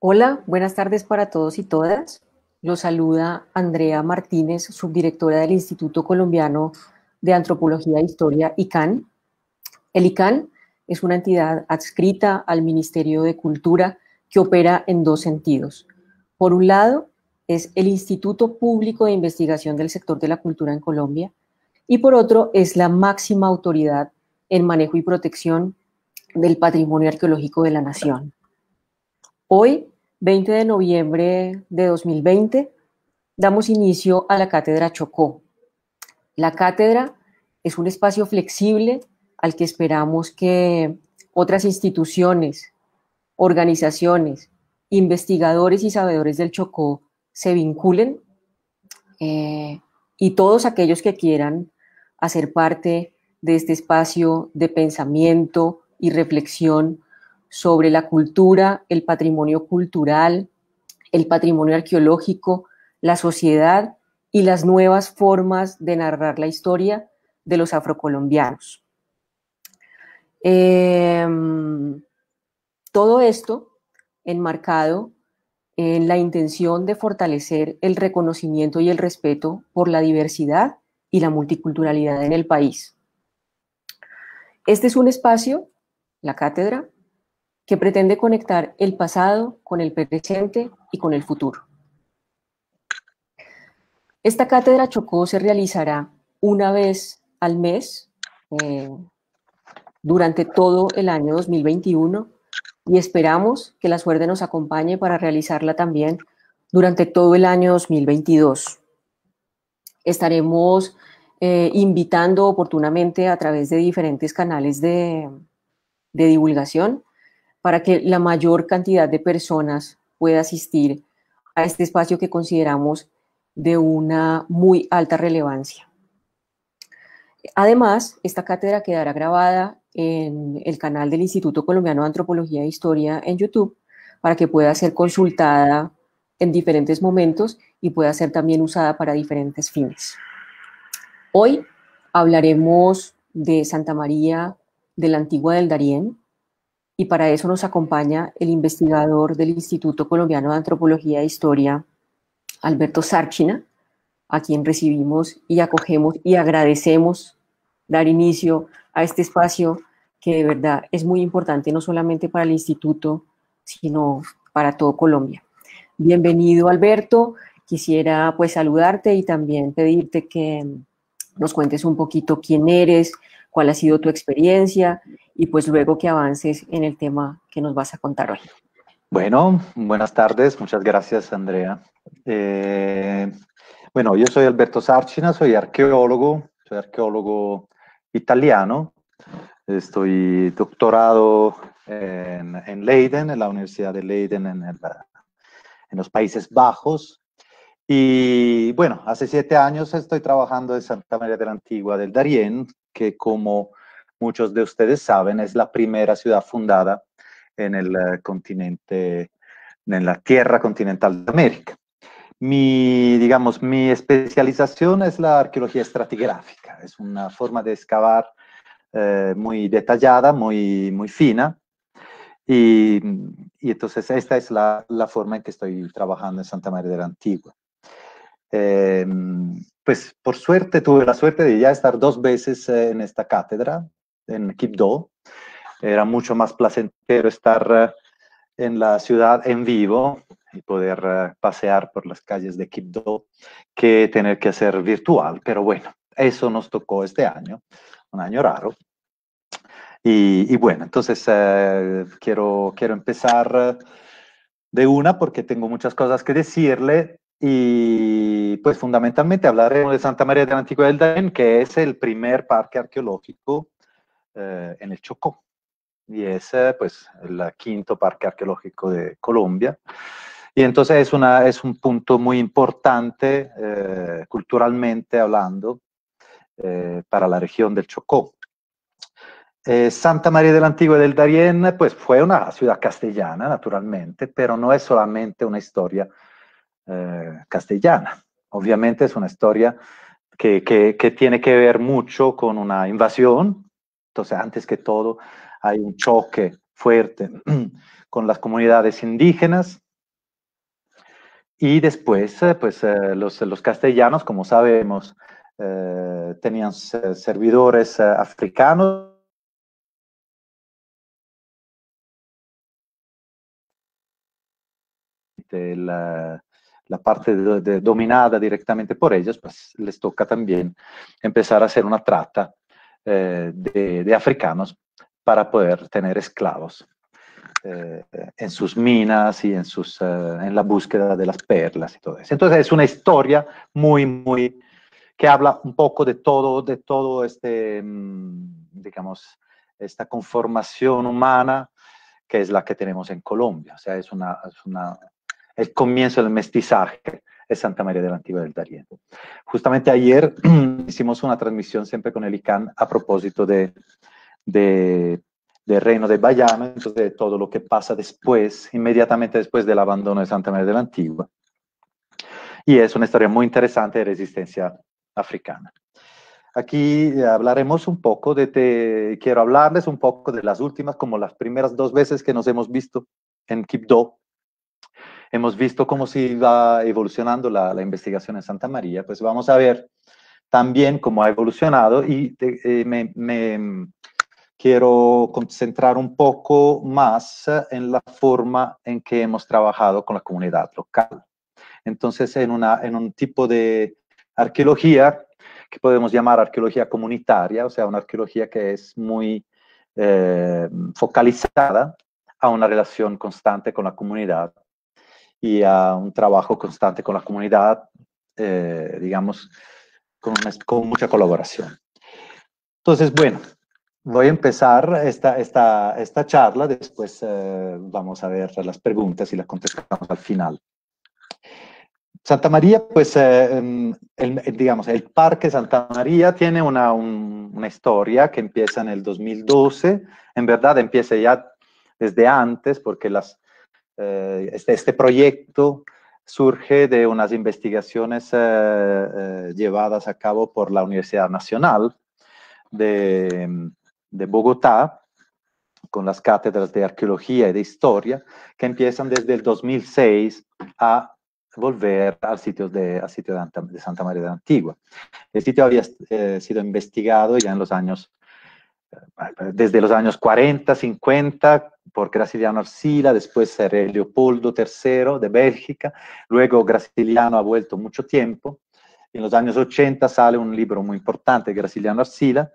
Hola, buenas tardes para todos y todas. Los saluda Andrea Martínez, subdirectora del Instituto Colombiano de Antropología e Historia, ICANN. El ICANN es una entidad adscrita al Ministerio de Cultura que opera en dos sentidos. Por un lado, es el Instituto Público de Investigación del Sector de la Cultura en Colombia y por otro, es la máxima autoridad en manejo y protección del patrimonio arqueológico de la nación. Hoy, 20 de noviembre de 2020, damos inicio a la Cátedra Chocó. La cátedra es un espacio flexible al que esperamos que otras instituciones, organizaciones, investigadores y sabedores del Chocó se vinculen eh, y todos aquellos que quieran hacer parte de este espacio de pensamiento y reflexión sobre la cultura, el patrimonio cultural, el patrimonio arqueológico, la sociedad y las nuevas formas de narrar la historia de los afrocolombianos. Eh, Todo esto enmarcado en la intención de fortalecer el reconocimiento y el respeto por la diversidad y la multiculturalidad en el país. Este es un espacio, la cátedra, que pretende conectar el pasado con el presente y con el futuro. Esta cátedra Chocó se realizará una vez al mes durante todo el año 2021 y esperamos que la suerte nos acompañe para realizarla también durante todo el año 2022. Estaremos invitando oportunamente a través de diferentes canales de divulgación para que la mayor cantidad de personas pueda asistir a este espacio que consideramos de una muy alta relevancia. Además, esta cátedra quedará grabada en el canal del Instituto Colombiano de Antropología e Historia en YouTube para que pueda ser consultada en diferentes momentos y pueda ser también usada para diferentes fines. Hoy hablaremos de Santa María de la Antigua del Darién y para eso nos acompaña el investigador del Instituto Colombiano de Antropología e Historia, Alberto Sárchina, a quien recibimos y acogemos y agradecemos dar inicio a este espacio que de verdad es muy importante no solamente para el instituto, sino para todo Colombia. Bienvenido, Alberto. Quisiera pues saludarte y también pedirte que nos cuentes un poquito quién eres, cuál ha sido tu experiencia y pues luego que avances en el tema que nos vas a contar hoy. Bueno, buenas tardes, muchas gracias, Andrea. Eh, bueno, yo soy Alberto Sárchina, soy arqueólogo italiano. Estoy doctorado en Leiden, en la Universidad de Leiden, en los Países Bajos. Y bueno, hace 7 años estoy trabajando en Santa María de la Antigua del Darién, que como muchos de ustedes saben, es la primera ciudad fundada en el continente, en la tierra continental de América. Digamos, mi especialización es la arqueología estratigráfica. Es una forma de excavar muy detallada, muy fina. Y, y entonces esta es la forma en que estoy trabajando en Santa María de la Antigua. Eh, pues por suerte tuve la suerte de ya estar 2 veces en esta cátedra, en Quibdó. Era mucho más placentero estar en la ciudad en vivo y poder pasear por las calles de Quibdó que tener que hacer virtual. Pero bueno, eso nos tocó este año, un año raro. Y bueno, entonces quiero empezar de una porque tengo muchas cosas que decirle y pues fundamentalmente hablaremos de Santa María de la Antigua del Darién, que es el primer parque arqueológico en el Chocó y es pues el quinto parque arqueológico de Colombia. Y entonces es un punto muy importante culturalmente hablando para la región del Chocó. Santa María de la Antigua del Darién pues fue una ciudad castellana, naturalmente, pero no es solamente una historia castellana. Obviamente es una historia que tiene que ver mucho con una invasión. Entonces, antes que todo, hay un choque fuerte con las comunidades indígenas Y después, pues los castellanos, como sabemos, tenían servidores africanos. La parte dominada directamente por ellos, pues les toca también empezar a hacer una trata de africanos para poder tener esclavos en sus minas y en la búsqueda de las perlas y todo eso. Entonces es una historia muy, que habla un poco de todo digamos, esta conformación humana que es la que tenemos en Colombia. O sea, el comienzo del mestizaje es Santa María de la Antigua del Darién. Justamente ayer hicimos una transmisión siempre con el ICANN a propósito del reino de Bayamo, entonces de todo lo que pasa después, inmediatamente después del abandono de Santa María de la Antigua. Y es una historia muy interesante de resistencia africana. Aquí hablaremos un poco quiero hablarles un poco de las últimas, como las primeras 2 veces que nos hemos visto en Quibdó. Hemos visto cómo se iba evolucionando la investigación en Santa María, pues vamos a ver también cómo ha evolucionado y me quiero concentrar un poco más en la forma en que hemos trabajado con la comunidad local. Entonces, en un tipo de arqueología que podemos llamar arqueología comunitaria, o sea, una arqueología que es muy focalizada a una relación constante con la comunidad y a un trabajo constante con la comunidad, digamos, con mucha colaboración. Entonces, bueno, voy a empezar esta charla, después vamos a ver las preguntas y las contestamos al final. Santa María, pues, digamos, el Parque Santa María tiene una historia que empieza en el 2012, en verdad empieza ya desde antes, porque este proyecto surge de unas investigaciones llevadas a cabo por la Universidad Nacional de Bogotá, con las cátedras de arqueología y de historia, que empiezan desde el 2006 a volver al sitio de Santa María de la Antigua. El sitio había sido investigado ya en desde los años 40, 50, por Graciliano Arcila, después Leopoldo III de Bélgica, luego Graciliano ha vuelto mucho tiempo, en los años 80 sale un libro muy importante de Graciliano Arcila,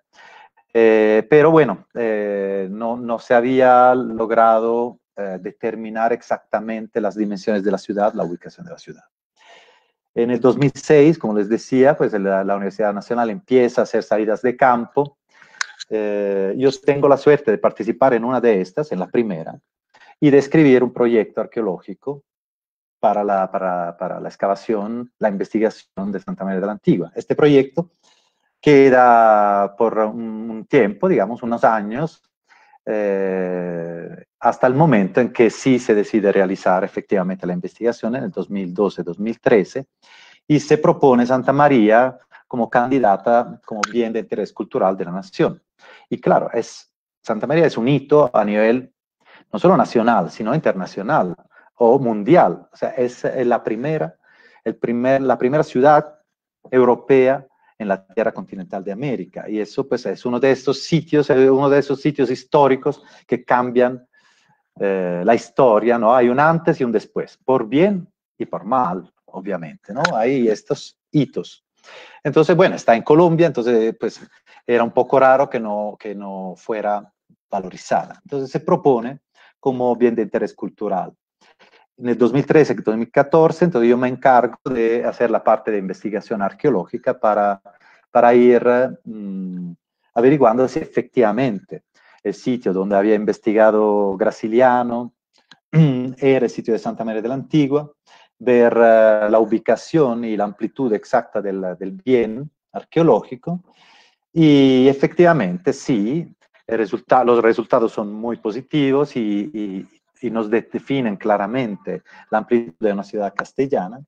pero bueno, no se había logrado determinar exactamente las dimensiones de la ciudad, la ubicación de la ciudad. En el 2006, como les decía, pues la Universidad Nacional empieza a hacer salidas de campo. Yo tengo la suerte de participar en una de estas, en la primera, y de escribir un proyecto arqueológico para la excavación, la investigación de Santa María de la Antigua. Este proyecto queda por un tiempo, digamos, unos años, hasta el momento en que sí se decide realizar efectivamente la investigación en el 2012-2013 y se propone Santa María como candidata, como bien de interés cultural de la nación. Y claro, Santa María es un hito a nivel no solo nacional, sino internacional o mundial. O sea, es la primera ciudad europea en la tierra continental de América. Y eso pues es uno de esos sitios históricos que cambian la historia, ¿no? Hay un antes y un después, por bien y por mal, obviamente, ¿no? Hay estos hitos. Entonces, bueno, está en Colombia, entonces pues era un poco raro que no fuera valorizada. Entonces se propone como bien de interés cultural. En el 2013-2014, entonces yo me encargo de hacer la parte de investigación arqueológica para ir averiguando si efectivamente el sitio donde había investigado Graciliano era el sitio de Santa María de la Antigua, ver la ubicación y la amplitud exacta del bien arqueológico, y efectivamente sí, los resultados son muy positivos y nos definen claramente la amplitud de una ciudad castellana.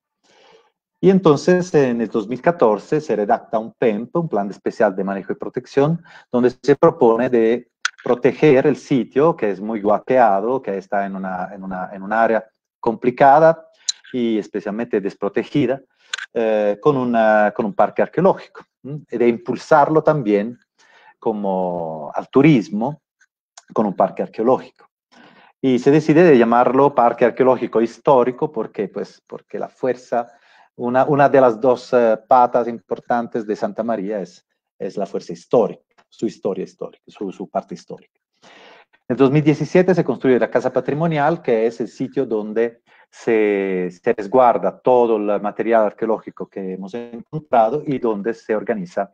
Y entonces en el 2014 se redacta un PEMP, un Plan Especial de Manejo y Protección, donde se propone de proteger el sitio, que es muy guaqueado, que está en un área complicada y especialmente desprotegida, con un parque arqueológico, y de impulsarlo también como al turismo con un parque arqueológico. Y se decide de llamarlo Parque Arqueológico Histórico porque, pues, porque la fuerza, una de las dos patas importantes de Santa María es la fuerza histórica, su historia histórica, su parte histórica. En 2017 se construye la Casa Patrimonial, que es el sitio donde se resguarda todo el material arqueológico que hemos encontrado y donde se organiza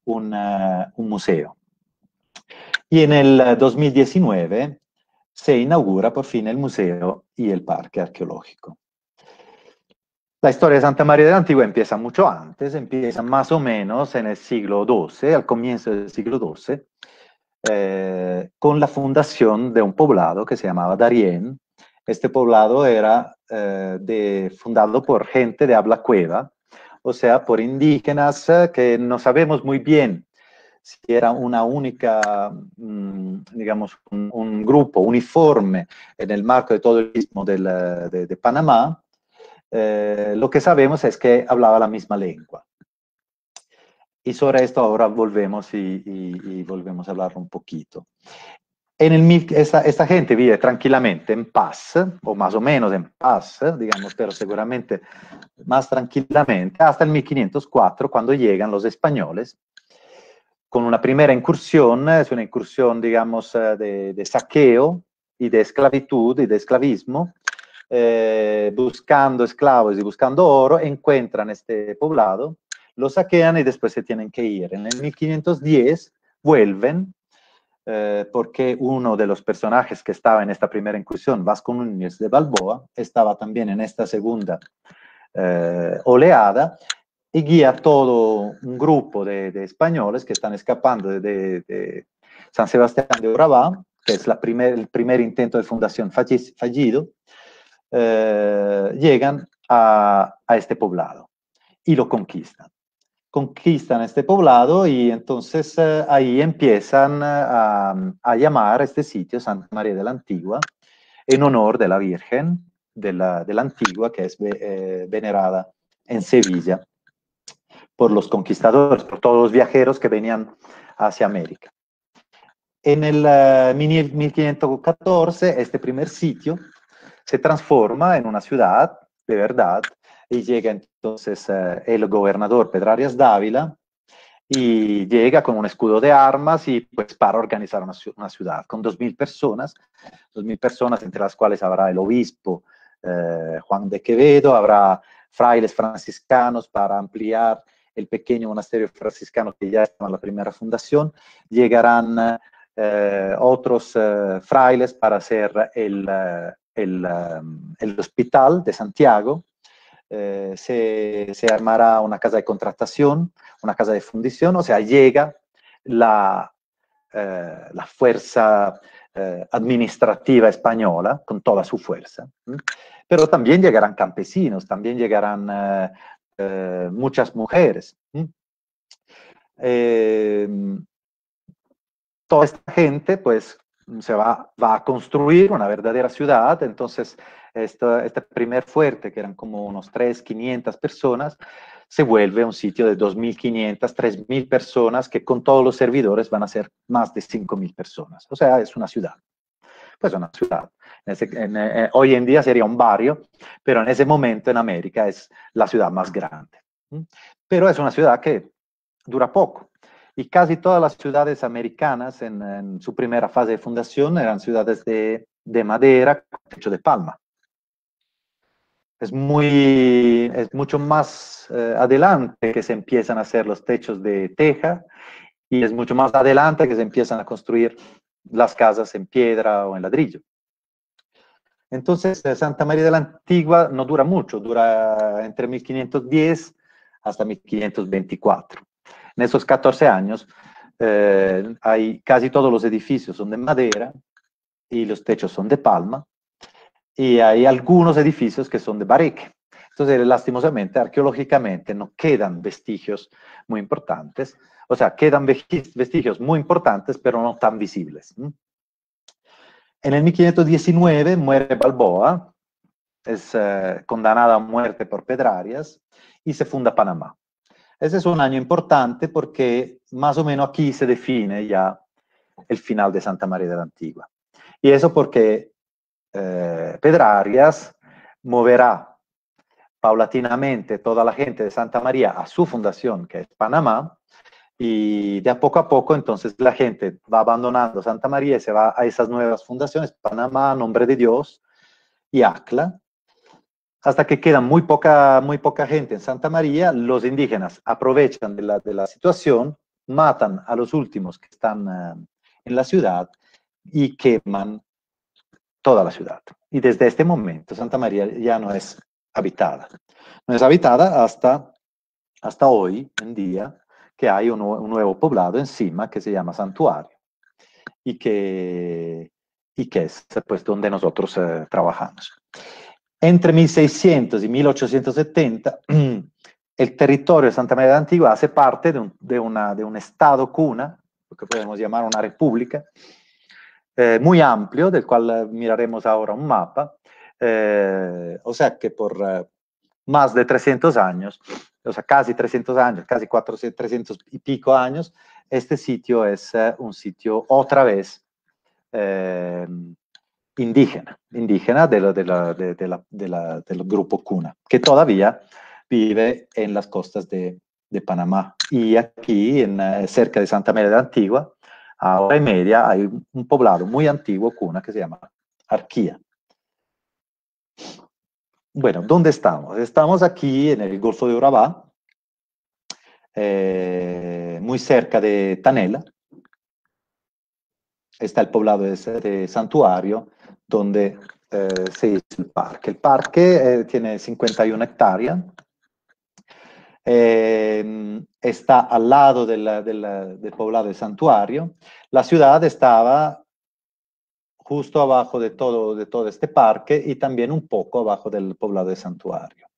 un museo. Y en el 2019 se inaugura por fin el museo y el parque arqueológico. La historia de Santa María de la Antigua empieza mucho antes, empieza más o menos en el siglo XII, al comienzo del siglo XII, con la fundación de un poblado que se llamaba Darién. Este poblado era fundado por gente de habla cueva, o sea, por indígenas que no sabemos muy bien si era una única, digamos, un grupo uniforme en el marco de todo el istmo de Panamá. Lo que sabemos es que hablaba la misma lengua. Y sobre esto ahora volvemos y volvemos a hablar un poquito. Esta gente vive tranquilamente en paz, o más o menos en paz, digamos, pero seguramente más tranquilamente, hasta el 1504, cuando llegan los españoles, con una primera incursión, es una incursión, digamos, de saqueo y de esclavitud y de esclavismo, buscando esclavos y buscando oro, encuentran este poblado, lo saquean y después se tienen que ir. En el 1510 vuelven, porque uno de los personajes que estaba en esta primera incursión, Vasco Núñez de Balboa, estaba también en esta segunda oleada, y guía todo un grupo de españoles que están escapando de San Sebastián de Urabá, que es el primer intento de fundación fallido. Llegan a este poblado y lo conquistan. Conquistan este poblado y entonces ahí empiezan a llamar a este sitio Santa María de la Antigua en honor de la Virgen de la Antigua, que es venerada en Sevilla por los conquistadores, por todos los viajeros que venían hacia América. En el 1514, este primer sitio se transforma en una ciudad de verdad y llega entonces el gobernador Pedrarias Dávila y llega con un escudo de armas y pues para organizar una ciudad con 2.000 personas entre las cuales habrá el obispo Juan de Quevedo, habrá frailes franciscanos para ampliar el pequeño monasterio franciscano que ya estaba en la primera fundación, llegarán otros frailes para hacer el hospital de Santiago, se armará una casa de contratación, una casa de fundición, o sea, llega la fuerza administrativa española con toda su fuerza. Pero también llegarán campesinos, también llegarán muchas mujeres. Toda esta gente, pues, se va a construir una verdadera ciudad. Entonces, este primer fuerte, que eran como unos 500 personas, se vuelve un sitio de 2.500, 3.000 personas, que con todos los servidores van a ser más de 5.000 personas. O sea, es una ciudad. Pues una ciudad. Hoy en día sería un barrio, pero en ese momento en América es la ciudad más grande. Pero es una ciudad que dura poco. Y casi todas las ciudades americanas en su primera fase de fundación eran ciudades de madera con techo de palma. Es mucho más adelante que se empiezan a hacer los techos de teja y es mucho más adelante que se empiezan a construir las casas en piedra o en ladrillo. Entonces, Santa María de la Antigua no dura mucho, dura entre 1510 hasta 1524. En esos 14 años, casi todos los edificios son de madera y los techos son de palma, y hay algunos edificios que son de bareque. Entonces, lastimosamente, arqueológicamente no quedan vestigios muy importantes, o sea, quedan vestigios muy importantes, pero no tan visibles. En el 1519 muere Balboa es condenado a muerte por Pedrarias y se funda Panamá. Ese es un año importante porque más o menos aquí se define ya el final de Santa María de la Antigua. Y eso porque Pedrarias moverá paulatinamente toda la gente de Santa María a su fundación, que es Panamá, y de a poco entonces la gente va abandonando Santa María y se va a esas nuevas fundaciones, Panamá, Nombre de Dios y Acla, hasta que queda muy poca gente en Santa María. Los indígenas aprovechan de la situación, matan a los últimos que están en la ciudad y queman toda la ciudad. Y desde este momento Santa María ya no es habitada. No es habitada hasta hoy en día, que hay un nuevo poblado encima que se llama Santuario y que es pues donde nosotros trabajamos. Entre 1600 y 1870, el territorio de Santa María de la Antigua hace parte de un estado cuna, lo que podemos llamar una república, muy amplio, del cual miraremos ahora un mapa, o sea que por más de 300 años, o sea, casi 300 años, casi 400, 300 y pico años, este sitio es un sitio otra vez indígena del grupo Cuna, que todavía vive en las costas de Panamá. Y aquí, cerca de Santa María de la Antigua, a hora y media, hay un poblado muy antiguo, Cuna, que se llama Arquía. Bueno, ¿dónde estamos? Estamos aquí en el Golfo de Urabá, muy cerca de Tanela. Está el poblado de Santuario, donde se hizo el parque. El parque tiene 51 hectáreas. Está al lado del poblado de Santuario. La ciudad estaba justo abajo de todo este parque y también un poco abajo del poblado de Santuario.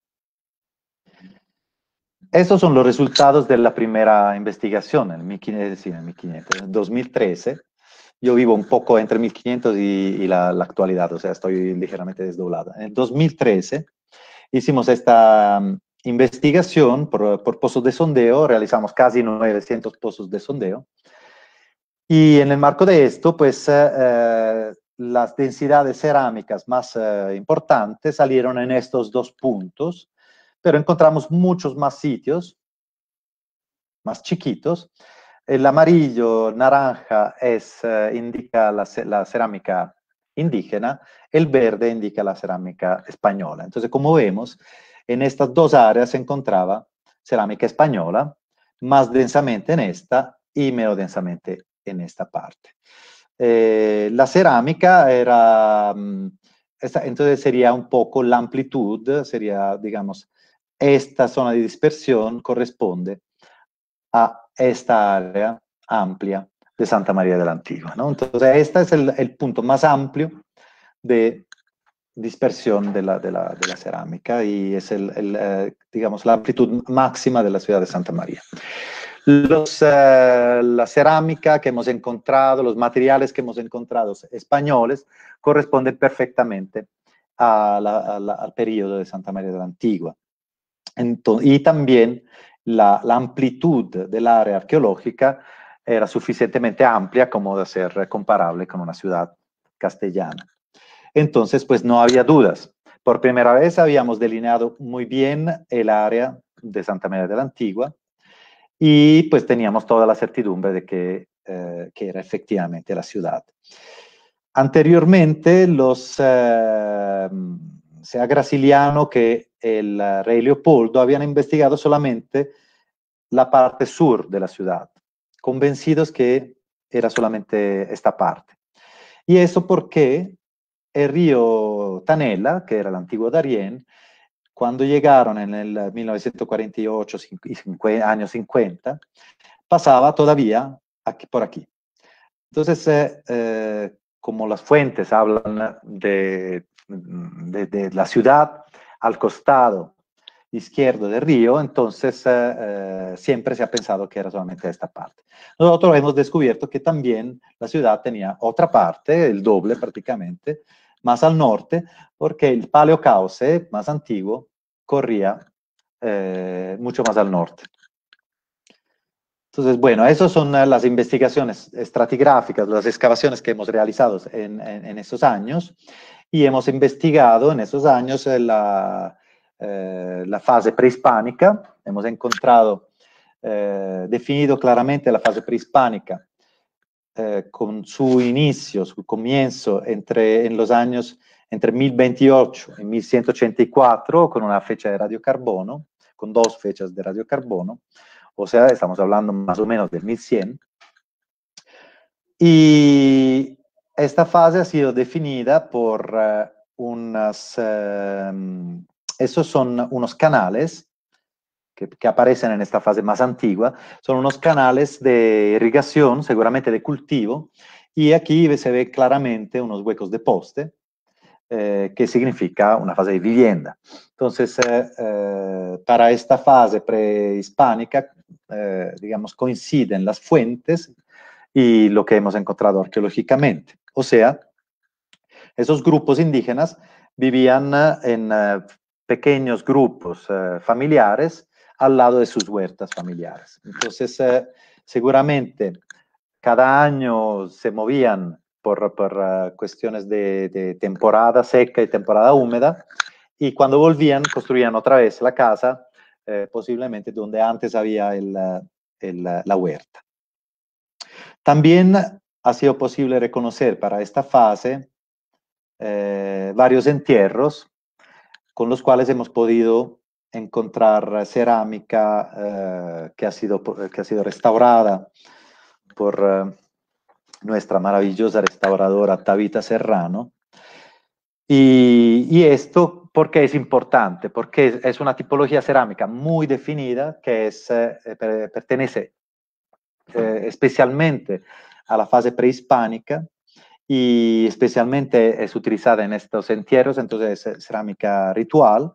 Estos son los resultados de la primera investigación, en 2013. Yo vivo un poco entre 1500 y la actualidad, o sea, estoy ligeramente desdoblada. En 2013 hicimos esta investigación por pozos de sondeo, realizamos casi 900 pozos de sondeo. Y en el marco de esto, pues las densidades cerámicas más importantes salieron en estos dos puntos, pero encontramos muchos más sitios, más chiquitos. El amarillo, naranja, indica la cerámica indígena, el verde indica la cerámica española. Entonces, como vemos, en estas dos áreas se encontraba cerámica española, más densamente en esta y menos densamente en esta parte. La cerámica era, entonces sería un poco la amplitud, sería, digamos, esta zona de dispersión corresponde a esta área amplia de Santa María de la Antigua, ¿no? Entonces, este es el punto más amplio de dispersión de la cerámica y es digamos, la amplitud máxima de la ciudad de Santa María. La cerámica que hemos encontrado, los materiales que hemos encontrado españoles, corresponden perfectamente al periodo de Santa María de la Antigua. Y también la amplitud del área arqueológica era suficientemente amplia como de ser comparable con una ciudad castellana. Entonces, pues no había dudas. Por primera vez habíamos delineado muy bien el área de Santa María de la Antigua y pues teníamos toda la certidumbre de que era efectivamente la ciudad. Anteriormente, sea Graciliano que el rey Leopoldo habían investigado solamente la parte sur de la ciudad, convencidos que era solamente esta parte. Y eso porque el río Tanela, que era el antiguo Darién, cuando llegaron en el 1948, años 50, pasaba todavía por aquí. Entonces, como las fuentes hablan de la ciudad al costado izquierdo del río, entonces siempre se ha pensado que era solamente esta parte. Nosotros hemos descubierto que también la ciudad tenía otra parte, el doble prácticamente, más al norte, porque el Paleocauce más antiguo corría mucho más al norte. Entonces, bueno, esas son las investigaciones estratigráficas, las excavaciones que hemos realizado en esos años, y hemos investigado en esos años la fase prehispánica. Hemos encontrado, definido claramente la fase prehispánica con su inicio, su comienzo en los años entre 1028 y 1184, con una fecha de radiocarbono, con 2 fechas de radiocarbono, o sea, estamos hablando más o menos del 1100. Y esta fase ha sido definida por esos son unos canales que aparecen en esta fase más antigua, son unos canales de irrigación, seguramente de cultivo, y aquí se ve claramente unos huecos de poste, que significa una fase de vivienda. Entonces, para esta fase prehispánica, digamos, coinciden las fuentes y lo que hemos encontrado arqueológicamente. O sea, esos grupos indígenas vivían en pequeños grupos familiares al lado de sus huertas familiares. Entonces, seguramente cada año se movían por cuestiones de temporada seca y temporada húmeda, y cuando volvían construían otra vez la casa, posiblemente donde antes había la huerta. También ha sido posible reconocer para esta fase varios entierros con los cuales hemos podido encontrar cerámica que ha sido restaurada por nuestra maravillosa restauradora Tabita Serrano. Y esto, ¿por qué es importante? Porque es una tipología cerámica muy definida que pertenece especialmente a la fase prehispánica, y especialmente es utilizada en estos entierros, entonces es cerámica ritual.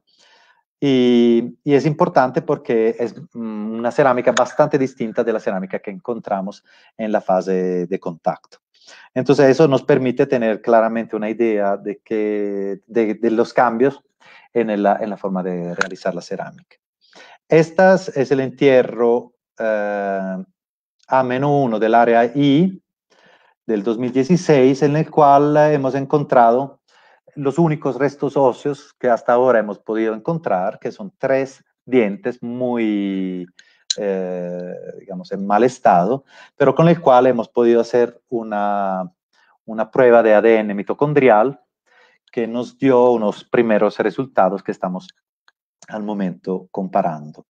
Y es importante porque es una cerámica bastante distinta de la cerámica que encontramos en la fase de contacto. Entonces eso nos permite tener claramente una idea de los cambios en la forma de realizar la cerámica. Este es el entierro A-1 del área I del 2016, en el cual hemos encontrado los únicos restos óseos que hasta ahora hemos podido encontrar, que son 3 dientes muy, digamos, en mal estado, pero con el cual hemos podido hacer una prueba de ADN mitocondrial que nos dio unos primeros resultados que estamos al momento comparando.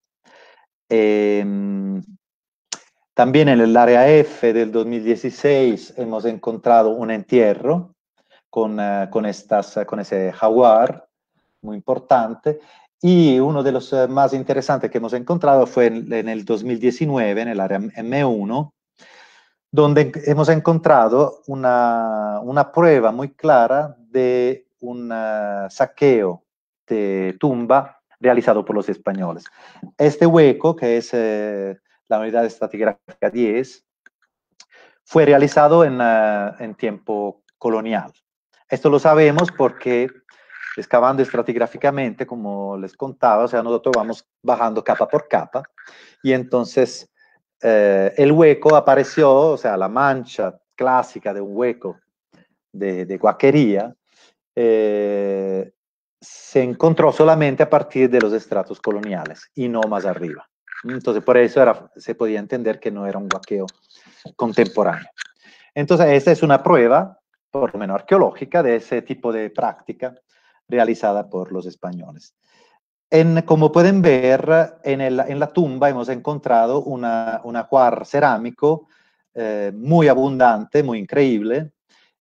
También en el área F del 2016 hemos encontrado un entierro con ese jaguar muy importante, y uno de los más interesantes que hemos encontrado fue en el 2019, en el área M1, donde hemos encontrado una prueba muy clara de un saqueo de tumba realizado por los españoles. Este hueco, que es la unidad estratigráfica 10, fue realizado en tiempo colonial. Esto lo sabemos porque excavando estratigráficamente, como les contaba, o sea, nosotros vamos bajando capa por capa, y entonces el hueco apareció, o sea, la mancha clásica de un hueco de guaquería, se encontró solamente a partir de los estratos coloniales y no más arriba. Entonces, por eso se podía entender que no era un huaqueo contemporáneo. Entonces, esta es una prueba, por lo menos arqueológica, de ese tipo de práctica realizada por los españoles. Como pueden ver, en la tumba hemos encontrado un ajuar cerámico muy abundante, muy increíble,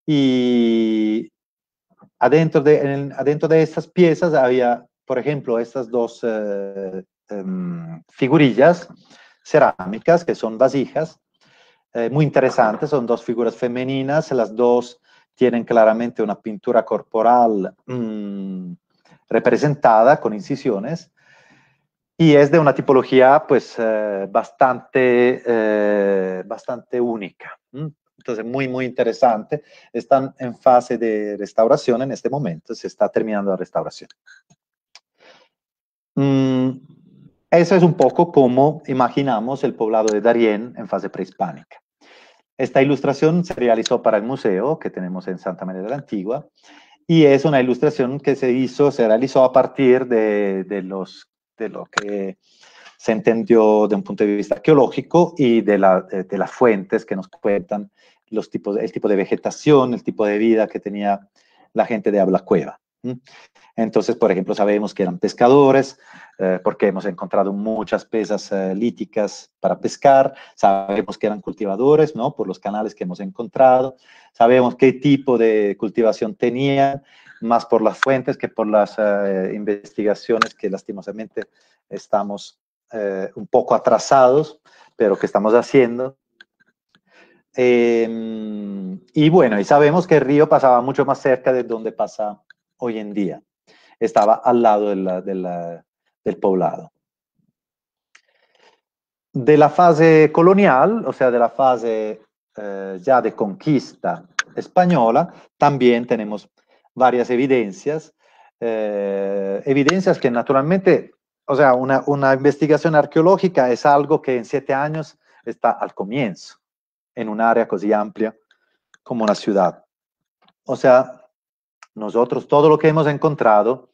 y adentro de estas piezas había, por ejemplo, estas 2 figurillas cerámicas, que son vasijas, muy interesantes. Son 2 figuras femeninas, las 2 tienen claramente una pintura corporal representada con incisiones, y es de una tipología pues bastante única. Entonces, muy, muy interesante. Están en fase de restauración en este momento, se está terminando la restauración. Eso es un poco como imaginamos el poblado de Darién en fase prehispánica. Esta ilustración se realizó para el museo que tenemos en Santa María de la Antigua y es una ilustración que se realizó a partir de lo que se entendió de un punto de vista arqueológico y de las fuentes que nos cuentan el tipo de vegetación, el tipo de vida que tenía la gente de habla cueva. Entonces, por ejemplo, sabemos que eran pescadores, porque hemos encontrado muchas pesas líticas para pescar, sabemos que eran cultivadores, ¿no? Por los canales que hemos encontrado, sabemos qué tipo de cultivación tenían, más por las fuentes que por las investigaciones que lastimosamente estamos un poco atrasados, pero que estamos haciendo. Y bueno, y sabemos que el río pasaba mucho más cerca de donde pasa hoy en día. Estaba al lado del poblado. De la fase colonial, o sea, de la fase ya de conquista española, también tenemos varias evidencias, evidencias que naturalmente, o sea, una investigación arqueológica es algo que en 7 años está al comienzo, en un área así amplia como una ciudad. O sea, nosotros todo lo que hemos encontrado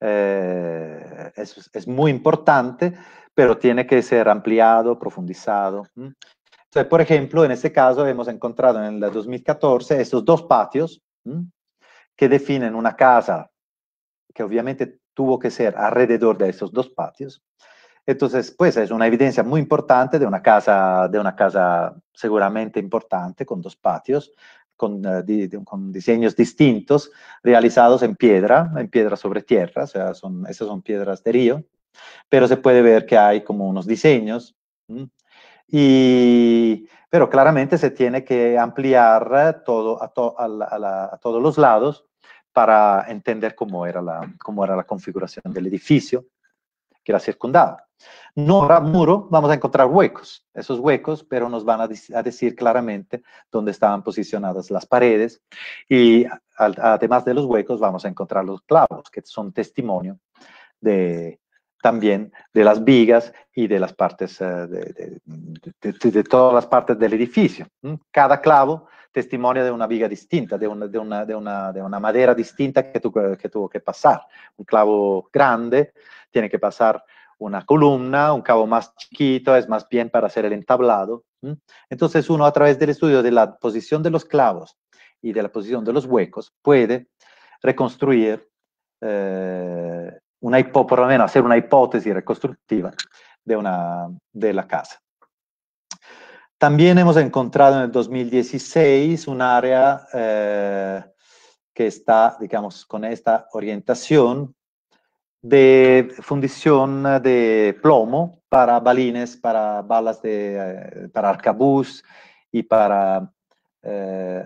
es muy importante, pero tiene que ser ampliado, profundizado. Entonces, por ejemplo, en este caso hemos encontrado en el 2014 estos 2 patios que definen una casa que obviamente tuvo que ser alrededor de esos 2 patios. Entonces, pues es una evidencia muy importante de una casa seguramente importante, con 2 patios, con diseños distintos, realizados en piedra sobre tierra, o sea, esas son piedras de río, pero se puede ver que hay como unos diseños, pero claramente se tiene que ampliar todo a todos los lados para entender cómo era la configuración del edificio que la circundaba. No habrá muro, vamos a encontrar huecos, esos huecos, pero nos van a decir claramente dónde estaban posicionadas las paredes y además de los huecos vamos a encontrar los clavos, que son testimonio también de las vigas y de las partes, de todas las partes del edificio. Cada clavo testimonia de una viga distinta, de una madera distinta que tuvo que pasar. Un clavo grande tiene que pasar una columna, un cabo más chiquito es más bien para hacer el entablado. Entonces uno a través del estudio de la posición de los clavos y de la posición de los huecos puede reconstruir por lo menos hacer una hipótesis reconstructiva de la casa. También hemos encontrado en el 2016 un área que está, digamos, con esta orientación de fundición de plomo para balines, para balas para arcabuz y para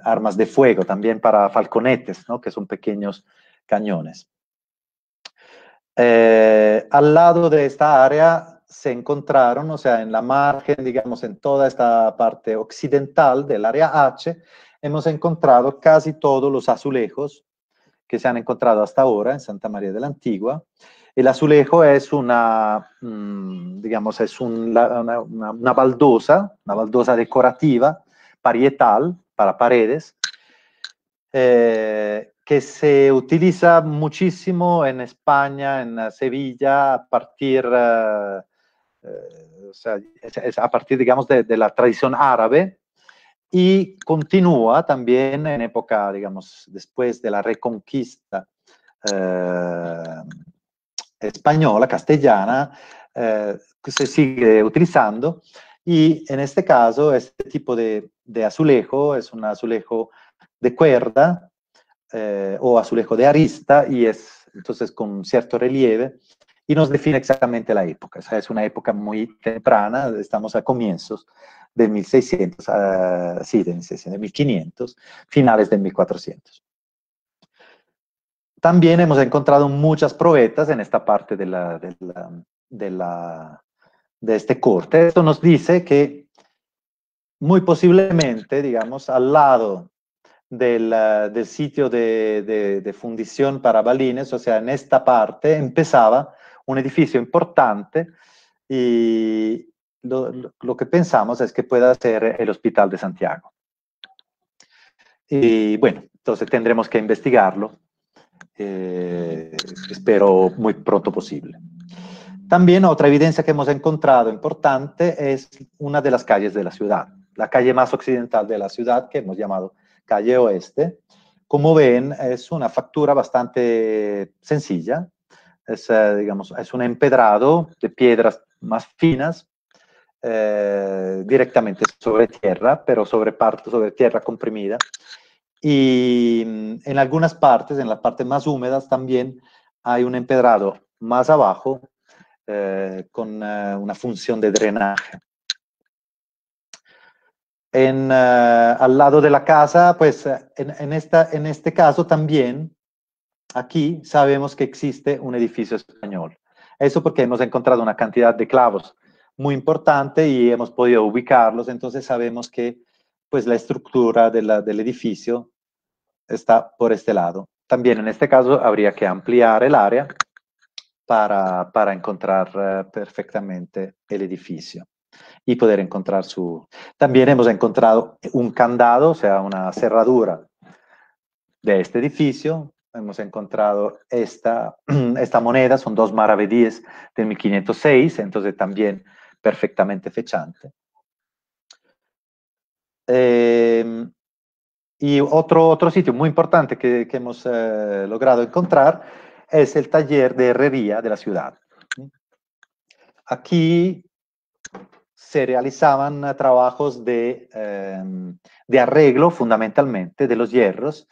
armas de fuego, también para falconetes, ¿no? Que son pequeños cañones. Al lado de esta área se encontraron, o sea, en la margen, digamos, en toda esta parte occidental del área H, hemos encontrado casi todos los azulejos que se han encontrado hasta ahora en Santa María de la Antigua. El azulejo es digamos, es una baldosa decorativa, parietal, para paredes, que se utiliza muchísimo en España, en Sevilla, a partir, o sea, es a partir, digamos, de la tradición árabe, y continúa también en época, digamos, después de la reconquista española, castellana, que se sigue utilizando, y en este caso, este tipo de azulejo es un azulejo de cuerda o azulejo de arista, y es entonces con cierto relieve, y nos define exactamente la época. O sea, es una época muy temprana, estamos a comienzos de 1600, sí, de 1500, finales de 1400. También hemos encontrado muchas probetas en esta parte de este corte. Esto nos dice que muy posiblemente, digamos, al lado del sitio de fundición para balines, o sea, en esta parte empezaba un edificio importante y lo que pensamos es que pueda ser el Hospital de Santiago. Y bueno, entonces tendremos que investigarlo, espero muy pronto posible. También otra evidencia que hemos encontrado importante es una de las calles de la ciudad, la calle más occidental de la ciudad, que hemos llamado calle Oeste. Como ven, es una factura bastante sencilla, digamos, es un empedrado de piedras más finas, directamente sobre tierra, pero sobre tierra comprimida. Y en algunas partes, en las partes más húmedas también, hay un empedrado más abajo, con una función de drenaje. Al lado de la casa, pues en este caso también, aquí sabemos que existe un edificio español. Eso porque hemos encontrado una cantidad de clavos muy importante y hemos podido ubicarlos, entonces sabemos que pues, la estructura del edificio está por este lado. También en este caso habría que ampliar el área para encontrar perfectamente el edificio y poder encontrar su... También hemos encontrado un candado, o sea, una cerradura de este edificio. Hemos encontrado esta moneda, son 2 maravedíes del 1506, entonces también perfectamente fechante. Y otro sitio muy importante que hemos logrado encontrar es el taller de herrería de la ciudad. Aquí se realizaban trabajos de arreglo fundamentalmente de los hierros,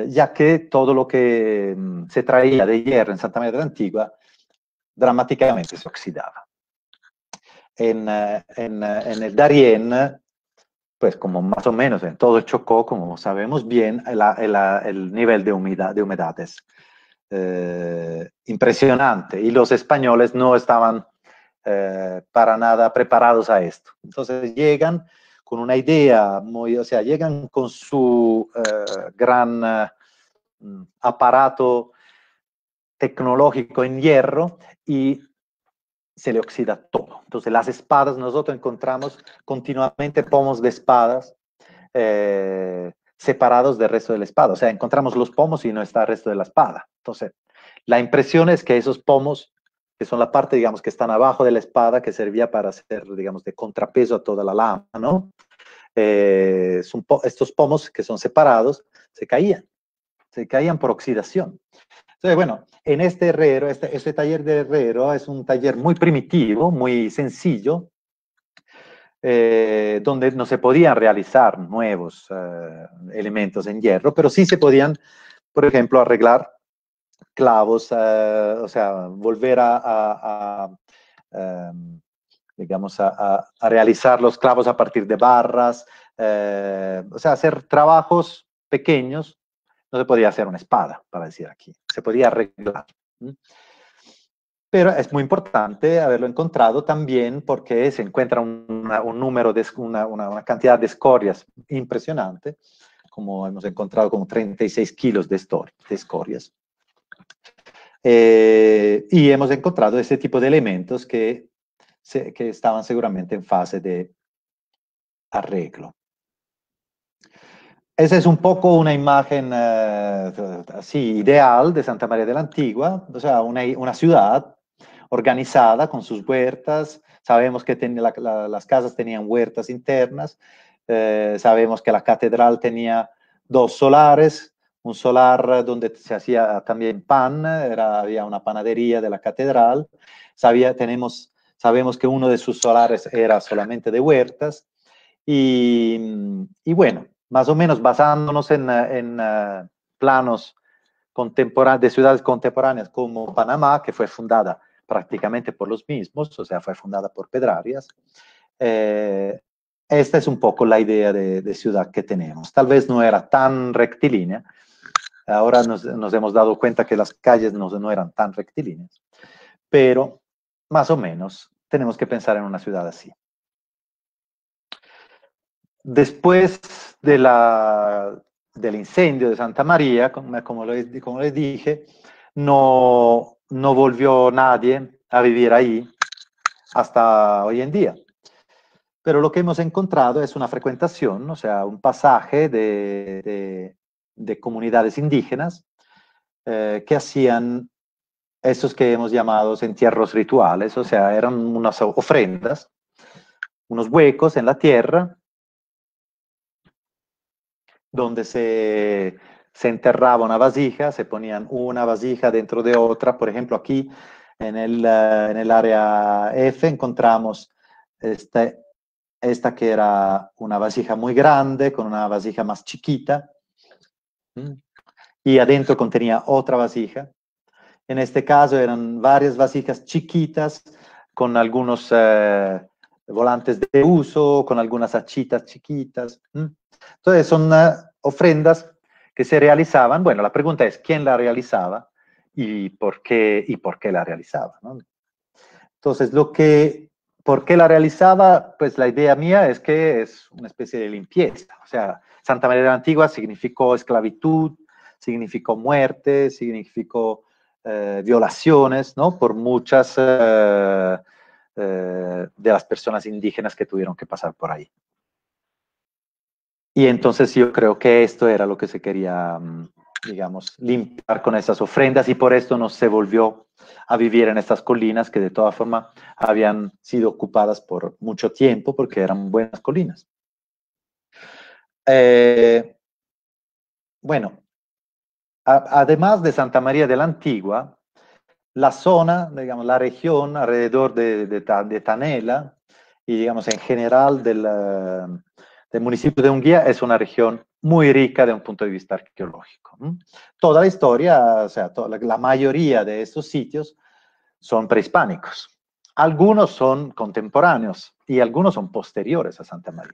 ya que todo lo que se traía de hierro en Santa María de la Antigua dramáticamente se oxidaba. En el Darién, pues como más o menos en todo Chocó, como sabemos bien, el nivel de humedad es impresionante y los españoles no estaban para nada preparados a esto. Entonces llegan con una idea o sea, llegan con su gran aparato tecnológico en hierro y se le oxida todo. Entonces las espadas, nosotros encontramos continuamente pomos de espadas separados del resto de la espada. O sea, encontramos los pomos y no está el resto de la espada. Entonces, la impresión es que esos pomos, que son la parte, digamos, que están abajo de la espada, que servía para hacer, digamos, de contrapeso a toda la lama, ¿no? Estos pomos que son separados, se caían por oxidación. Entonces, bueno, en este herrero, este taller de herrero es un taller muy primitivo, muy sencillo, donde no se podían realizar nuevos elementos en hierro, pero sí se podían, por ejemplo, arreglar clavos, o sea, volver digamos, a realizar los clavos a partir de barras, o sea, hacer trabajos pequeños. No se podía hacer una espada, para decir aquí, se podía arreglar. Pero es muy importante haberlo encontrado también porque se encuentra una cantidad de escorias impresionante, como hemos encontrado como 36 kilos de escorias. Y hemos encontrado ese tipo de elementos que estaban seguramente en fase de arreglo. Esa es un poco una imagen así ideal de Santa María de la Antigua, o sea, una ciudad organizada con sus huertas. Sabemos que las casas tenían huertas internas. Sabemos que la catedral tenía 2 solares, un solar donde se hacía también pan, había una panadería de la catedral. Sabemos que uno de sus solares era solamente de huertas. Y bueno, más o menos basándonos en planos de ciudades contemporáneas como Panamá, que fue fundada prácticamente por los mismos, o sea, fue fundada por Pedrarias. Esta es un poco la idea de ciudad que tenemos. Tal vez no era tan rectilínea. Ahora nos hemos dado cuenta que las calles no eran tan rectilíneas, pero más o menos tenemos que pensar en una ciudad así. después del incendio de Santa María, como les dije, no volvió nadie a vivir ahí hasta hoy en día. Pero lo que hemos encontrado es una frecuentación, o sea, un pasaje de comunidades indígenas que hacían estos que hemos llamado entierros rituales, o sea, eran unas ofrendas, unos huecos en la tierra donde se enterraba una vasija, se ponían una vasija dentro de otra. Por ejemplo, aquí en el área F encontramos esta que era una vasija muy grande con una vasija más chiquita, y adentro contenía otra vasija. En este caso eran varias vasijas chiquitas con algunos volantes de uso, con algunas hachitas chiquitas. Entonces son ofrendas que se realizaban. Bueno, la pregunta es quién la realizaba y por qué la realizaba, ¿no? Entonces, ¿por qué la realizaba? Pues la idea mía es que es una especie de limpieza. O sea, Santa María de la Antigua significó esclavitud, significó muerte, significó violaciones, ¿no? Por muchas de las personas indígenas que tuvieron que pasar por ahí. Y entonces yo creo que esto era lo que se quería, digamos, limpiar con esas ofrendas, y por esto no se volvió a vivir en estas colinas que de todas formas habían sido ocupadas por mucho tiempo porque eran buenas colinas. Bueno, además de Santa María de la Antigua, la zona, digamos, la región alrededor de Tanela y, digamos, en general del municipio de Unguía es una región muy rica de un punto de vista arqueológico. Toda la historia, o sea, la mayoría de estos sitios son prehispánicos. Algunos son contemporáneos y algunos son posteriores a Santa María.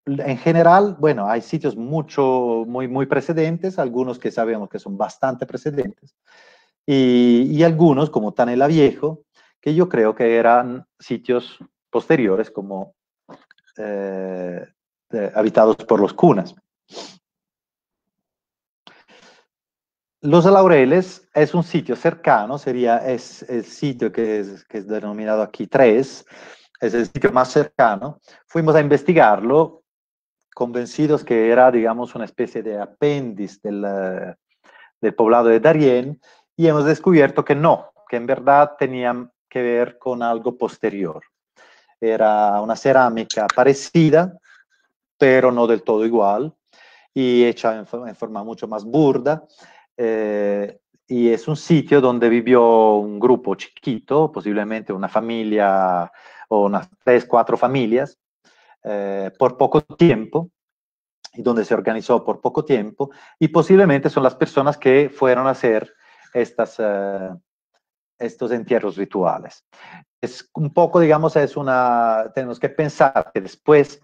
En general, bueno, hay sitios muy precedentes, algunos que sabemos que son bastante precedentes, y algunos, como Tanela Viejo, que yo creo que eran sitios posteriores, como habitados por los cunas. Los Laureles es un sitio cercano, es el sitio que es denominado aquí 3, es el sitio más cercano. Fuimos a investigarlo, convencidos que era, digamos, una especie de apéndice del poblado de Darién, y hemos descubierto que no, que en verdad tenían que ver con algo posterior. Era una cerámica parecida, pero no del todo igual, y hecha en forma mucho más burda, y es un sitio donde vivió un grupo chiquito, posiblemente una familia o unas 3, 4 familias, por poco tiempo, y donde se organizó por poco tiempo, y posiblemente son las personas que fueron a hacer estos entierros rituales. Es un poco, digamos, tenemos que pensar que después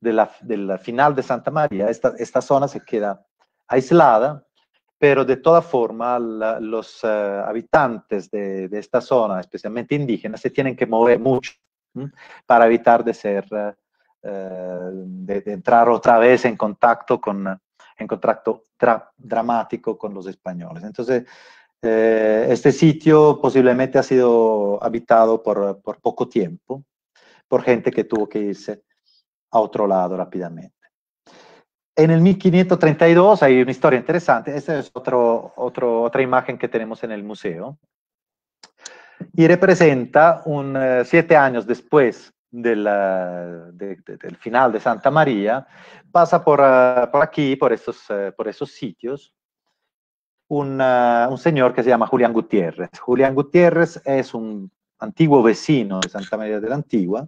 del final de Santa María, esta zona se queda aislada, pero de toda forma los habitantes de esta zona, especialmente indígenas, se tienen que mover mucho para evitar de entrar otra vez en contacto dramático con los españoles. Entonces, este sitio posiblemente ha sido habitado por poco tiempo, por gente que tuvo que irse a otro lado rápidamente. En el 1532 hay una historia interesante. Esta es otra imagen que tenemos en el museo, y representa 7 años después del final de Santa María, pasa por aquí, por esos sitios, un señor que se llama Julián Gutiérrez. Julián Gutiérrez es un antiguo vecino de Santa María de la Antigua,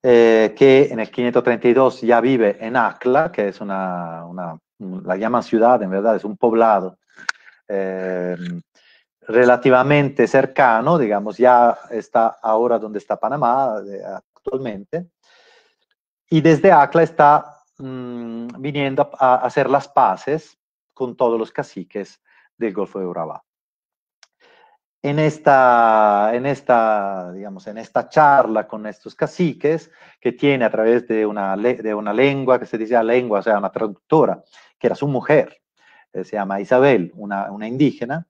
que en el 532 ya vive en Acla, que es la llaman ciudad, en verdad es un poblado relativamente cercano, digamos, ya está ahora donde está Panamá actualmente, y desde Acla está viniendo a hacer las paces con todos los caciques del Golfo de Urabá. digamos, en esta charla con estos caciques, que tiene a través de una lengua que se dice lengua, o sea, una traductora, que era su mujer, se llama Isabel, una indígena.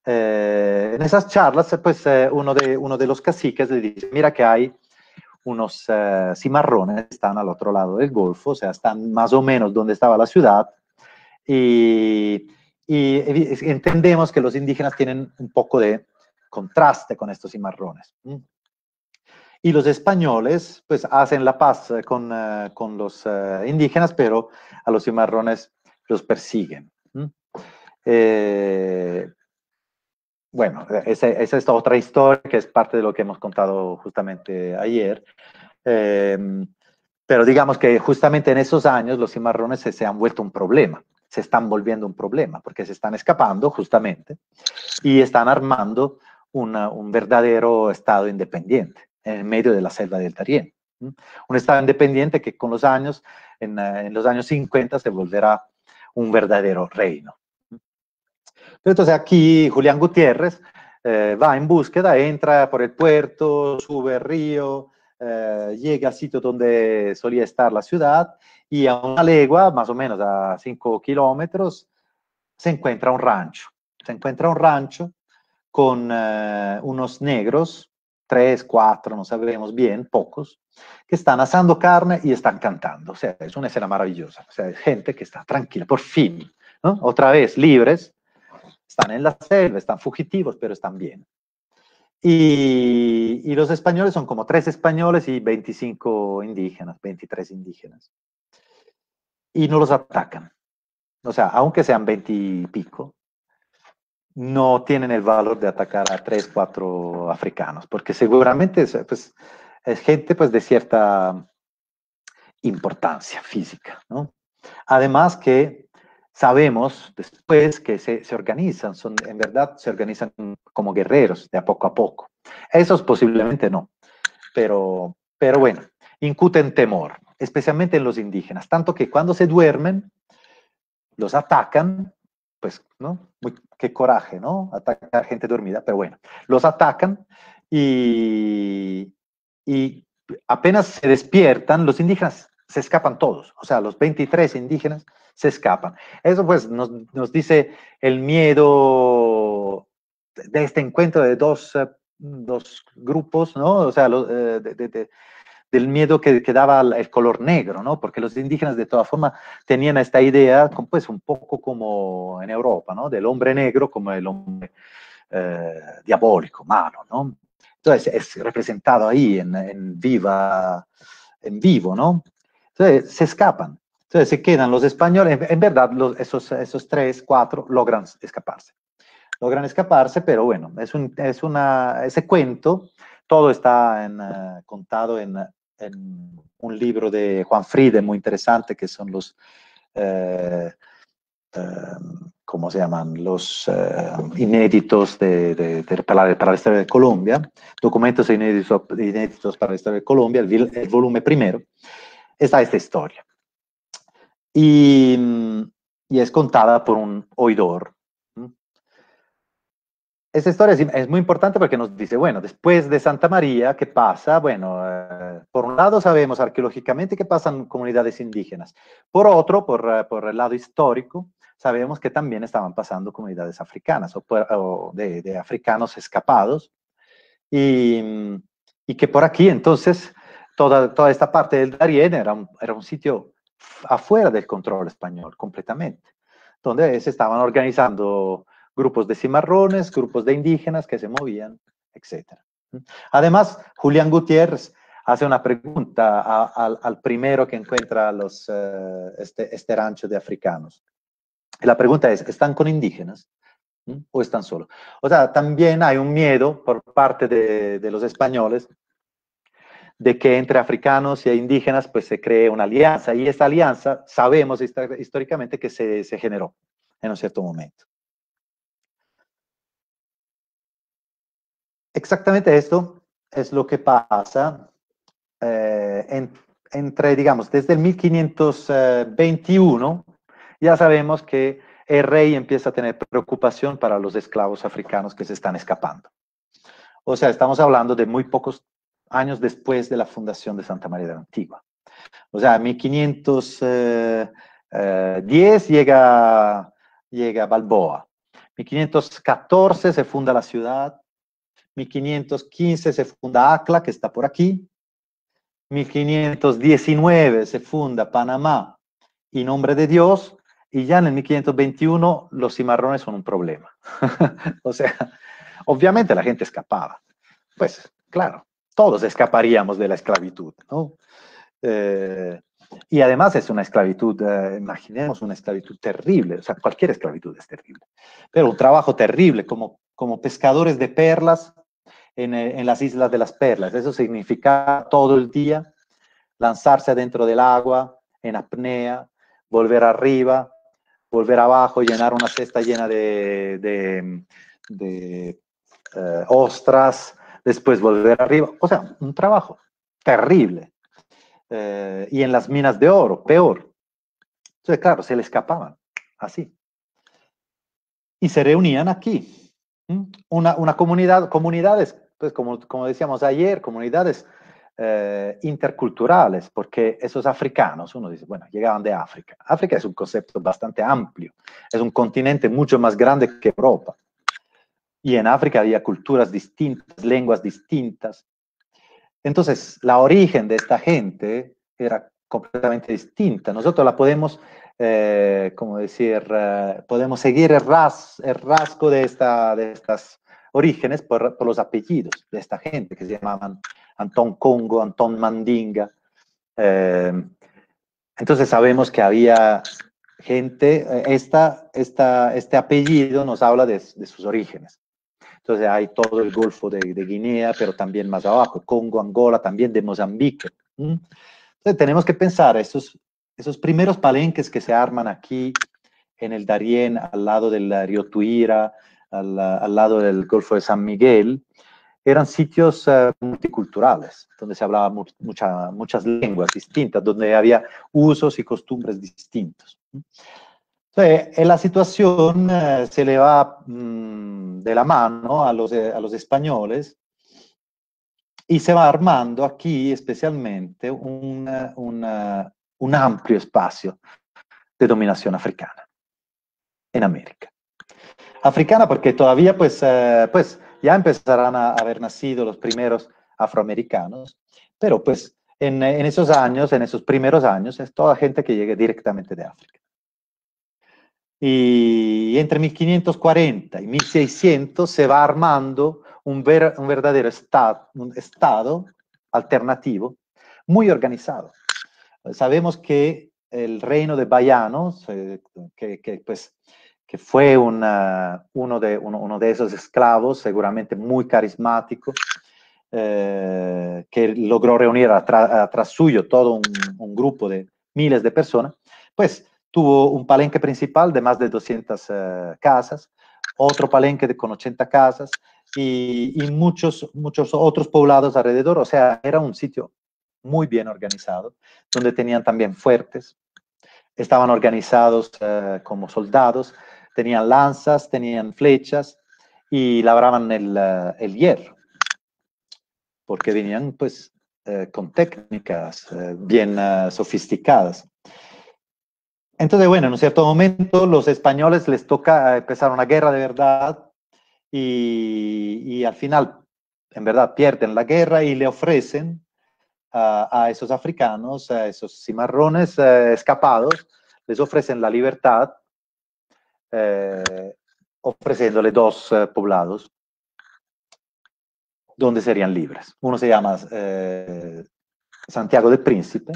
En esas charlas, pues uno de los caciques le dice, mira que hay unos cimarrones que están al otro lado del Golfo, o sea, están más o menos donde estaba la ciudad, y entendemos que los indígenas tienen un poco de contraste con estos cimarrones. Y los españoles, pues, hacen la paz con los indígenas, pero a los cimarrones los persiguen. Bueno, esa es otra historia que es parte de lo que hemos contado justamente ayer. Pero digamos que justamente en esos años los cimarrones se han vuelto un problema, se están volviendo un problema, porque se están escapando justamente y están armando un verdadero Estado independiente en medio de la selva del Darién. Un Estado independiente que con los años, en los años 50, se volverá un verdadero reino. Pero entonces aquí Julián Gutiérrez va en búsqueda, entra por el puerto, sube el río, llega al sitio donde solía estar la ciudad y a una legua, más o menos a 5 kilómetros, se encuentra un rancho. Se encuentra un rancho con unos negros, 3, 4, no sabemos bien, pocos, que están asando carne y están cantando. O sea, es una escena maravillosa. O sea, es gente que está tranquila, por fin, ¿no? Otra vez libres, están en la selva, están fugitivos, pero están bien. Y los españoles son como 3 españoles y 25 indígenas, 23 indígenas. Y no los atacan. O sea, aunque sean 20 y pico, no tienen el valor de atacar a 3, 4 africanos, porque seguramente pues, es gente pues, de cierta importancia física, ¿no? Además que sabemos después que se organizan, en verdad se organizan como guerreros de a poco. Esos posiblemente no, pero bueno, incuten temor, especialmente en los indígenas, tanto que cuando se duermen, los atacan, pues, ¿no? Qué coraje, ¿no? Atacar gente dormida, pero bueno, los atacan y apenas se despiertan, los indígenas se escapan todos, o sea, los 23 indígenas se escapan. Eso pues nos dice el miedo de este encuentro de dos grupos, ¿no? O sea, del miedo que daba el color negro, ¿no? Porque los indígenas de todas formas tenían esta idea, pues un poco como en Europa, ¿no? Del hombre negro como el hombre diabólico, malo, ¿no? Entonces es representado ahí en vivo, ¿no? Entonces se escapan. Entonces se quedan los españoles, en verdad esos 3, 4 logran escaparse. Logran escaparse, pero bueno, ese cuento, todo está contado en un libro de Juan Friede muy interesante, que son los, ¿cómo se llaman? Los inéditos para la historia de Colombia, documentos inéditos para la historia de Colombia, el volumen primero, está esta historia. Y es contada por un oidor. Esta historia es muy importante porque nos dice, bueno, después de Santa María, ¿qué pasa? Bueno, por un lado sabemos arqueológicamente que pasan comunidades indígenas. Por otro, por el lado histórico, sabemos que también estaban pasando comunidades africanas o de africanos escapados. Y que por aquí, entonces, toda esta parte del Darién era un sitio afuera del control español, completamente, donde se estaban organizando grupos de cimarrones, grupos de indígenas que se movían, etc. Además, Julián Gutiérrez hace una pregunta al primero que encuentra este rancho de africanos. Y la pregunta es, ¿están con indígenas o están solos? O sea, también hay un miedo por parte de los españoles de que entre africanos y indígenas pues se cree una alianza, y esta alianza sabemos históricamente que se generó en un cierto momento. Exactamente esto es lo que pasa entre, digamos, desde el 1521, ya sabemos que el rey empieza a tener preocupación para los esclavos africanos que se están escapando. O sea, estamos hablando de muy pocos años después de la fundación de Santa María de la Antigua. O sea, 1510 llega Balboa. 1514 se funda la ciudad. 1515 se funda Acla, que está por aquí. 1519 se funda Panamá y Nombre de Dios. Y ya en el 1521 los cimarrones son un problema. O sea, obviamente la gente escapaba. Pues, claro, todos escaparíamos de la esclavitud, ¿no? Y además es una esclavitud, imaginemos una esclavitud terrible, o sea, cualquier esclavitud es terrible, pero un trabajo terrible, como pescadores de perlas en las Islas de las Perlas. Eso significa todo el día lanzarse dentro del agua, en apnea, volver arriba, volver abajo, llenar una cesta llena de ostras, después volver arriba. O sea, un trabajo terrible. Y en las minas de oro, peor. Entonces, claro, se le escapaban, así. Y se reunían aquí. Una comunidad, comunidades, pues como decíamos ayer, comunidades interculturales, porque esos africanos, uno dice, bueno, llegaban de África. África es un concepto bastante amplio, es un continente mucho más grande que Europa. Y en África había culturas distintas, lenguas distintas. Entonces, la origen de esta gente era completamente distinta. Nosotros la podemos, como decir, podemos seguir el rasgo de estas orígenes por los apellidos de esta gente, que se llamaban Antón Congo, Antón Mandinga. Entonces sabemos que había gente, este apellido nos habla de sus orígenes. Entonces hay todo el Golfo de Guinea, pero también más abajo, Congo, Angola, también de Mozambique. Entonces tenemos que pensar, esos primeros palenques que se arman aquí en el Darién, al lado del río Tuira, al lado del Golfo de San Miguel, eran sitios multiculturales, donde se hablaba muchas lenguas distintas, donde había usos y costumbres distintos. Entonces, la situación se le va de la mano a los españoles y se va armando aquí especialmente un amplio espacio de dominación africana en América. Africana porque todavía pues ya empezarán a haber nacido los primeros afroamericanos, pero pues en esos años, en esos primeros años, es toda gente que llegue directamente de África. Y entre 1540 y 1600 se va armando un verdadero estado alternativo, muy organizado. Sabemos que el reino de Bayanos, que fue uno de esos esclavos, seguramente muy carismático, que logró reunir atrás suyo todo un grupo de miles de personas, pues tuvo un palenque principal de más de 200 casas, otro palenque con 80 casas y muchos otros poblados alrededor. O sea, era un sitio muy bien organizado, donde tenían también fuertes, estaban organizados como soldados, tenían lanzas, tenían flechas y labraban el hierro, porque venían pues con técnicas bien sofisticadas. Entonces, bueno, en un cierto momento los españoles les toca empezar una guerra de verdad y al final, en verdad, pierden la guerra y le ofrecen a esos africanos, a esos cimarrones escapados, les ofrecen la libertad, ofreciéndole dos poblados donde serían libres. Uno se llama Santiago del Príncipe,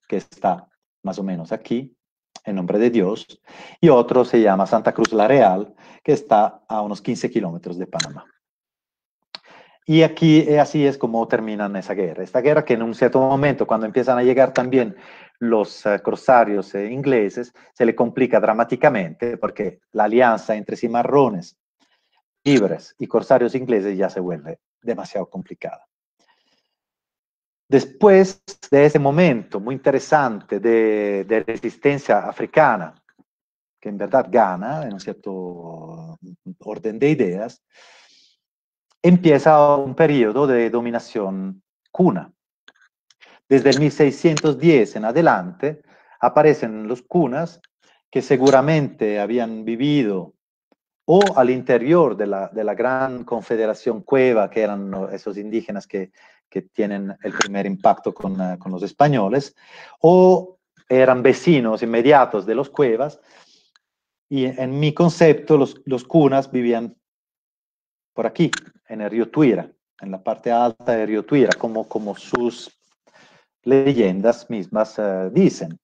que está más o menos aquí, en Nombre de Dios, y otro se llama Santa Cruz la Real, que está a unos 15 kilómetros de Panamá. Y aquí así es como terminan esa guerra. Esta guerra que en un cierto momento, cuando empiezan a llegar también los corsarios ingleses, se le complica dramáticamente porque la alianza entre cimarrones libres y corsarios ingleses ya se vuelve demasiado complicada. Después de ese momento muy interesante de resistencia africana, que en verdad gana en un cierto orden de ideas, empieza un periodo de dominación cuna. Desde el 1610 en adelante aparecen los cunas que seguramente habían vivido o al interior de la gran confederación Cueva, que eran esos indígenas que tienen el primer impacto con los españoles, o eran vecinos inmediatos de los Cuevas, y en mi concepto los cunas vivían por aquí, en el río Tuira, en la parte alta del río Tuira, como sus leyendas mismas dicen.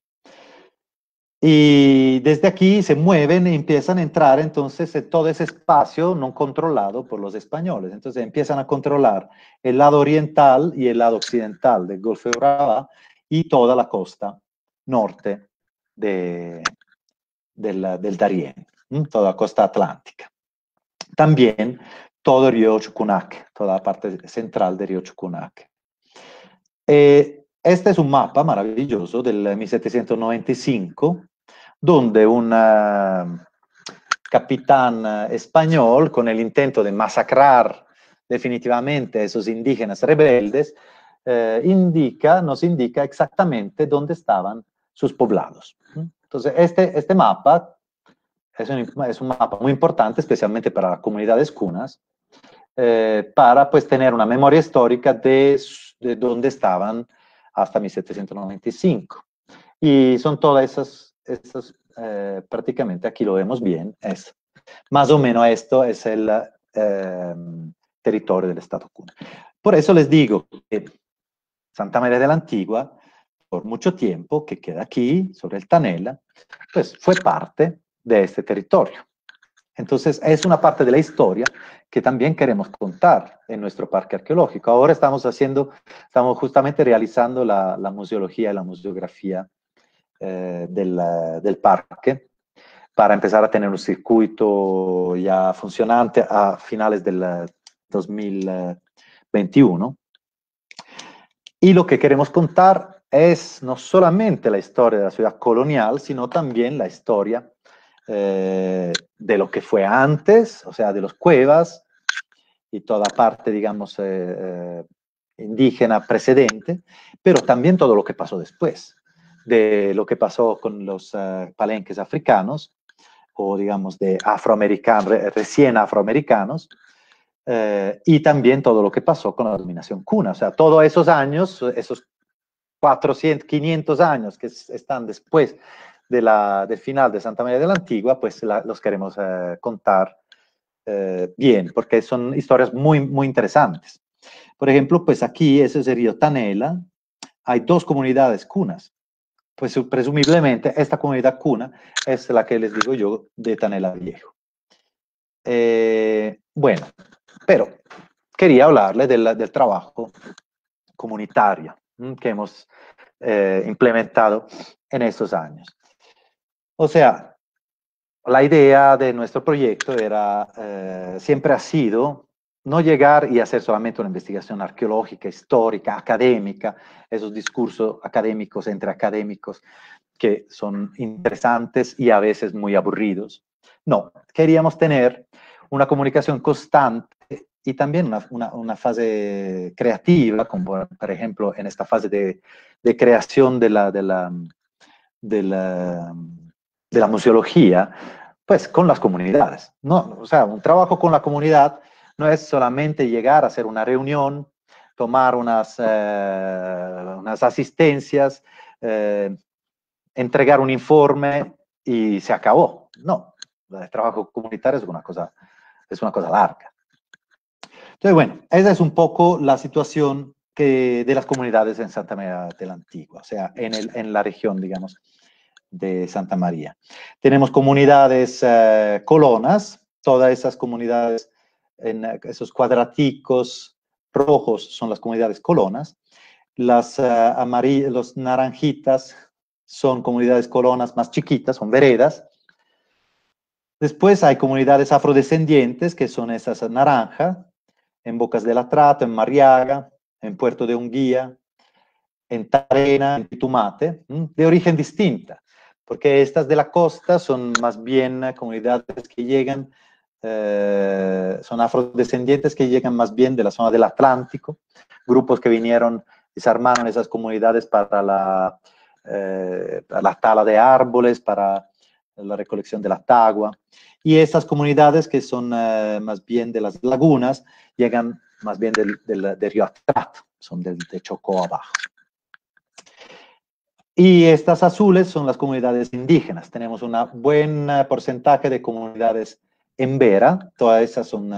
Y desde aquí se mueven y empiezan a entrar entonces en todo ese espacio no controlado por los españoles. Entonces empiezan a controlar el lado oriental y el lado occidental del Golfo de Urabá y toda la costa norte del Darién, toda la costa atlántica. También todo el río Chucunaque, toda la parte central del río Chucunaque. Este es un mapa maravilloso del 1795, donde un capitán español, con el intento de masacrar definitivamente a esos indígenas rebeldes, nos indica exactamente dónde estaban sus poblados. Entonces, este mapa es un mapa muy importante, especialmente para las comunidades cunas, para pues tener una memoria histórica de dónde estaban hasta 1795. Y son todas esas prácticamente aquí lo vemos bien, es más o menos esto es el territorio del Estado cuna. Por eso les digo que Santa María de la Antigua, por mucho tiempo, que queda aquí, sobre el Tanela, pues fue parte de este territorio. Entonces, es una parte de la historia que también queremos contar en nuestro parque arqueológico. Ahora estamos justamente realizando la museología y la museografía del parque para empezar a tener un circuito ya funcionante a finales del 2021. Y lo que queremos contar es no solamente la historia de la ciudad colonial, sino también la historia de lo que fue antes, o sea, de los cuevas y toda parte, digamos, indígena precedente, pero también todo lo que pasó después, de lo que pasó con los palenques africanos, o digamos de afroamericanos, recién afroamericanos, y también todo lo que pasó con la dominación cuna, o sea, todos esos años, esos 400, 500 años que están después del final de Santa María de la Antigua, pues los queremos contar bien, porque son historias muy, muy interesantes. Por ejemplo, pues aquí, ese es el río Tanela, hay dos comunidades cunas. Pues presumiblemente esta comunidad cuna es la que les digo yo de Tanela Viejo. Bueno, pero quería hablarles del trabajo comunitario que hemos implementado en estos años. O sea, la idea de nuestro proyecto era, siempre ha sido no llegar y hacer solamente una investigación arqueológica, histórica, académica, esos discursos académicos entre académicos que son interesantes y a veces muy aburridos. No, queríamos tener una comunicación constante y también una fase creativa, como por ejemplo en esta fase de creación de la museología, pues con las comunidades. No, o sea, un trabajo con la comunidad no es solamente llegar a hacer una reunión, tomar unas asistencias, entregar un informe y se acabó. No, el trabajo comunitario es una cosa larga. Entonces, bueno, esa es un poco la situación de las comunidades en Santa María de la Antigua, o sea, en la región, digamos, de Santa María. Tenemos comunidades colonas, todas esas comunidades en esos cuadraticos rojos son las comunidades colonas. Los naranjitas son comunidades colonas más chiquitas, son veredas. Después hay comunidades afrodescendientes, que son esas naranjas, en Bocas del Atrato, en Mariaga, en Puerto de Unguía, en Tarena, en Pitumate, de origen distinta. porque estas de la costa son más bien comunidades que llegan, son afrodescendientes que llegan más bien de la zona del Atlántico, grupos que vinieron y se armaron esas comunidades para la tala de árboles, para la recolección de la tagua. Y estas comunidades que son más bien de las lagunas, llegan más bien del río Atrat, son de Chocó abajo. Y estas azules son las comunidades indígenas. Tenemos un buen porcentaje de comunidades embera, todas esas son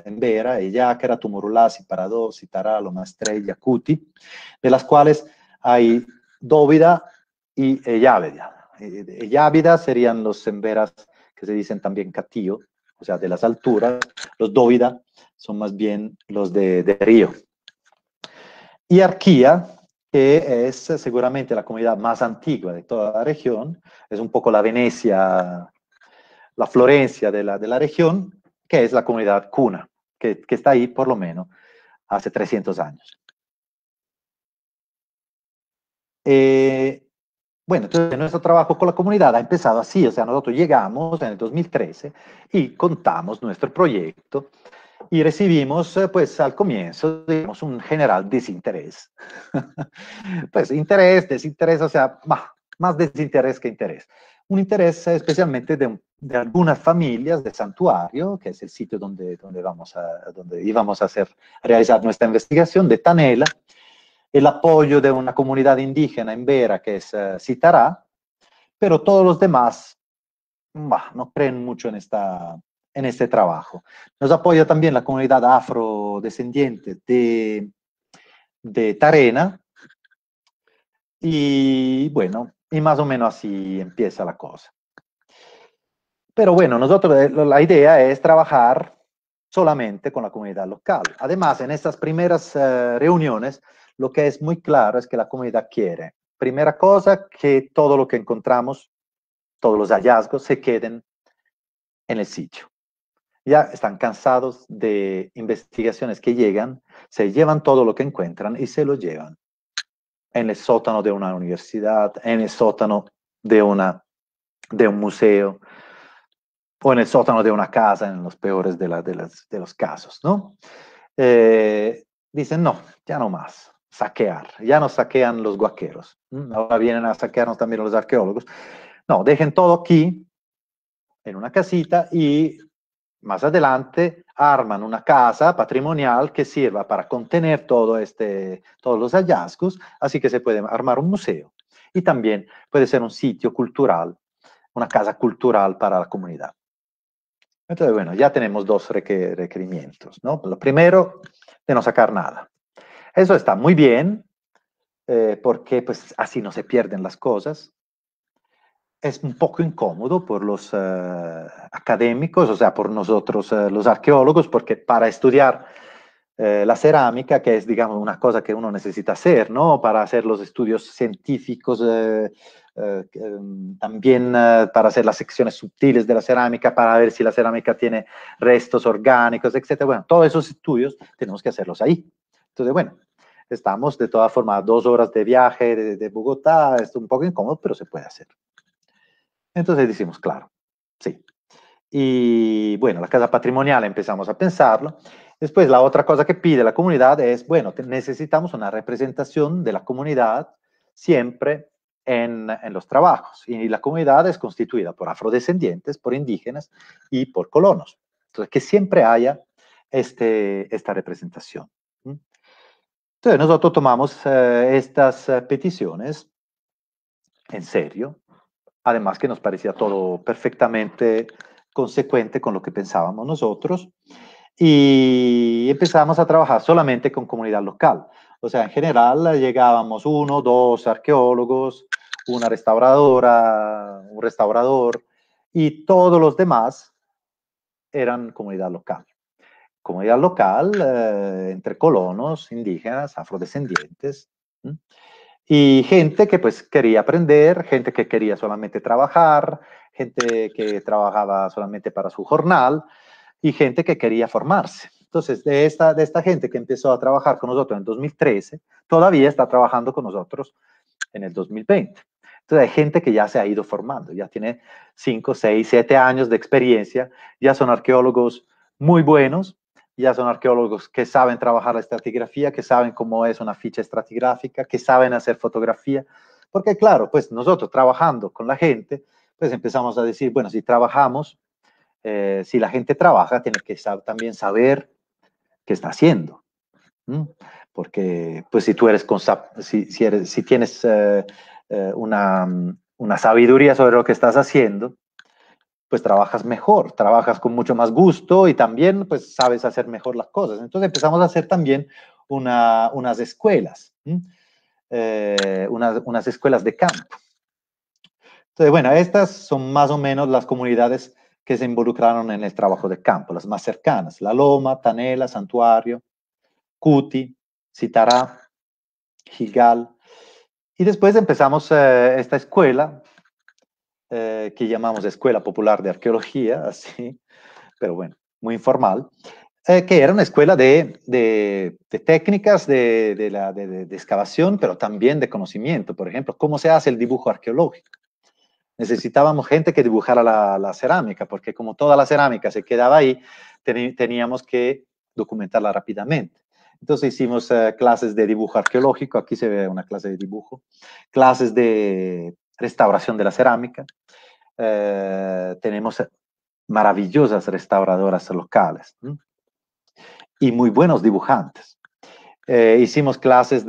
embera, Eyáquera, Tumurulasi, Paradosi, Taralo, Mastrey, Yacuti, de las cuales hay Dóvida y Eyávida. Eyávida serían los emberas que se dicen también Catío, o sea, de las alturas. Los Dóvida son más bien los de río. Y Arquía, que es seguramente la comunidad más antigua de toda la región, es un poco la Venecia, la Florencia de la región, que es la comunidad cuna, que está ahí por lo menos hace 300 años. Bueno, entonces nuestro trabajo con la comunidad ha empezado así, o sea, nosotros llegamos en el 2013 y contamos nuestro proyecto y recibimos, pues al comienzo, digamos, un general desinterés. Pues interés, desinterés, o sea, más desinterés que interés. Un interés especialmente de algunas familias de Santuario, que es el sitio donde íbamos a realizar nuestra investigación, de Tanela, el apoyo de una comunidad indígena en Vera, que es Citará, pero todos los demás no creen mucho en este trabajo. Nos apoya también la comunidad afrodescendiente de Tarena, y bueno, y más o menos así empieza la cosa. Pero bueno, nosotros la idea es trabajar solamente con la comunidad local. Además, en estas primeras reuniones, lo que es muy claro es que la comunidad quiere, primera cosa, que todo lo que encontramos, todos los hallazgos, se queden en el sitio. Ya están cansados de investigaciones que llegan, se llevan todo lo que encuentran y se lo llevan en el sótano de una universidad, en el sótano de un museo, o en el sótano de una casa, en los peores de los casos, ¿no? Dicen, no, ya no más, saquear, ya nos saquean los guaqueros, ahora vienen a saquearnos también los arqueólogos. No, dejen todo aquí, en una casita, y más adelante arman una casa patrimonial que sirva para contener todos los hallazgos, así que se puede armar un museo. Y también puede ser un sitio cultural, una casa cultural para la comunidad. Entonces, bueno, ya tenemos dos requerimientos, ¿no? Lo primero, de no sacar nada. Eso está muy bien, porque pues así no se pierden las cosas. Es un poco incómodo por los académicos, o sea, por nosotros los arqueólogos, porque para estudiar la cerámica, que es, digamos, una cosa que uno necesita hacer, ¿no? Para hacer los estudios científicos, también para hacer las secciones subtiles de la cerámica, para ver si la cerámica tiene restos orgánicos, etc. Bueno, todos esos estudios tenemos que hacerlos ahí. Entonces, bueno, estamos de todas formas 2 horas de viaje de Bogotá, es un poco incómodo, pero se puede hacer. Entonces decimos, claro, sí. Y bueno, la casa patrimonial empezamos a pensarlo. Después, la otra cosa que pide la comunidad es, bueno, necesitamos una representación de la comunidad siempre en los trabajos. Y la comunidad es constituida por afrodescendientes, por indígenas y por colonos. Entonces, que siempre haya esta representación. Entonces, nosotros tomamos estas peticiones en serio. Además que nos parecía todo perfectamente consecuente con lo que pensábamos nosotros, y empezamos a trabajar solamente con comunidad local. O sea, en general llegábamos 1, 2 arqueólogos, una restauradora, un restaurador, y todos los demás eran comunidad local. Comunidad local entre colonos, indígenas, afrodescendientes, y gente que pues quería aprender, gente que quería solamente trabajar, gente que trabajaba solamente para su jornal y gente que quería formarse. Entonces, de esta gente que empezó a trabajar con nosotros en 2013, todavía está trabajando con nosotros en el 2020. Entonces hay gente que ya se ha ido formando, ya tiene 5, 6, 7 años de experiencia, ya son arqueólogos muy buenos, ya son arqueólogos que saben trabajar la estratigrafía, que saben cómo es una ficha estratigráfica, que saben hacer fotografía, porque claro, pues nosotros trabajando con la gente, pues empezamos a decir, bueno, si trabajamos, si la gente trabaja, tiene que también saber qué está haciendo. Porque pues si tú eres, si tienes una sabiduría sobre lo que estás haciendo, pues trabajas mejor, trabajas con mucho más gusto y también pues sabes hacer mejor las cosas. Entonces empezamos a hacer también unas escuelas, unas escuelas de campo. Entonces, bueno, estas son más o menos las comunidades que se involucraron en el trabajo de campo, las más cercanas: La Loma, Tanela, Santuario, Cuti, Citará, Gigal. Y después empezamos esta escuela que llamamos Escuela Popular de Arqueología, así, pero bueno, muy informal, que era una escuela de técnicas de excavación, pero también de conocimiento. Por ejemplo, cómo se hace el dibujo arqueológico. Necesitábamos gente que dibujara la cerámica, porque como toda la cerámica se quedaba ahí, teníamos que documentarla rápidamente. Entonces hicimos clases de dibujo arqueológico, aquí se ve una clase de dibujo, clases de restauración de la cerámica. Tenemos maravillosas restauradoras locales y muy buenos dibujantes. Hicimos clases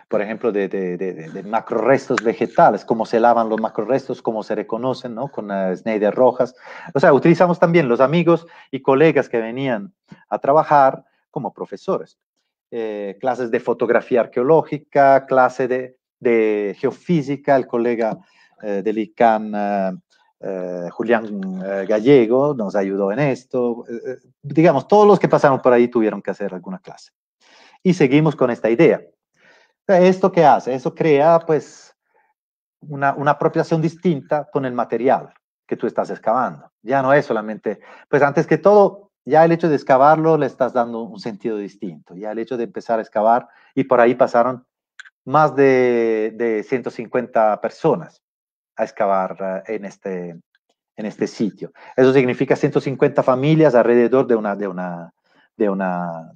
por ejemplo, de macrorestos vegetales, cómo se lavan los macrorestos, cómo se reconocen, ¿no? Con Schneider rojas. O sea, utilizamos también los amigos y colegas que venían a trabajar como profesores. Clases de fotografía arqueológica, clase de geofísica, el colega del ICANN, Julián Gallego, nos ayudó en esto. Digamos, todos los que pasaron por ahí tuvieron que hacer alguna clase. Y seguimos con esta idea. ¿Esto qué hace? Eso crea, pues, una apropiación distinta con el material que tú estás excavando. Ya no es solamente, pues antes que todo, ya el hecho de excavarlo le estás dando un sentido distinto. Ya el hecho de empezar a excavar, y por ahí pasaron más de 150 personas a excavar en este sitio. Eso significa 150 familias alrededor de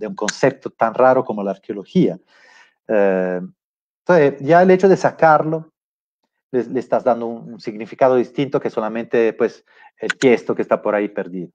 un concepto tan raro como la arqueología. Entonces, ya el hecho de sacarlo, le estás dando un significado distinto que solamente pues, el tiesto que está por ahí perdido.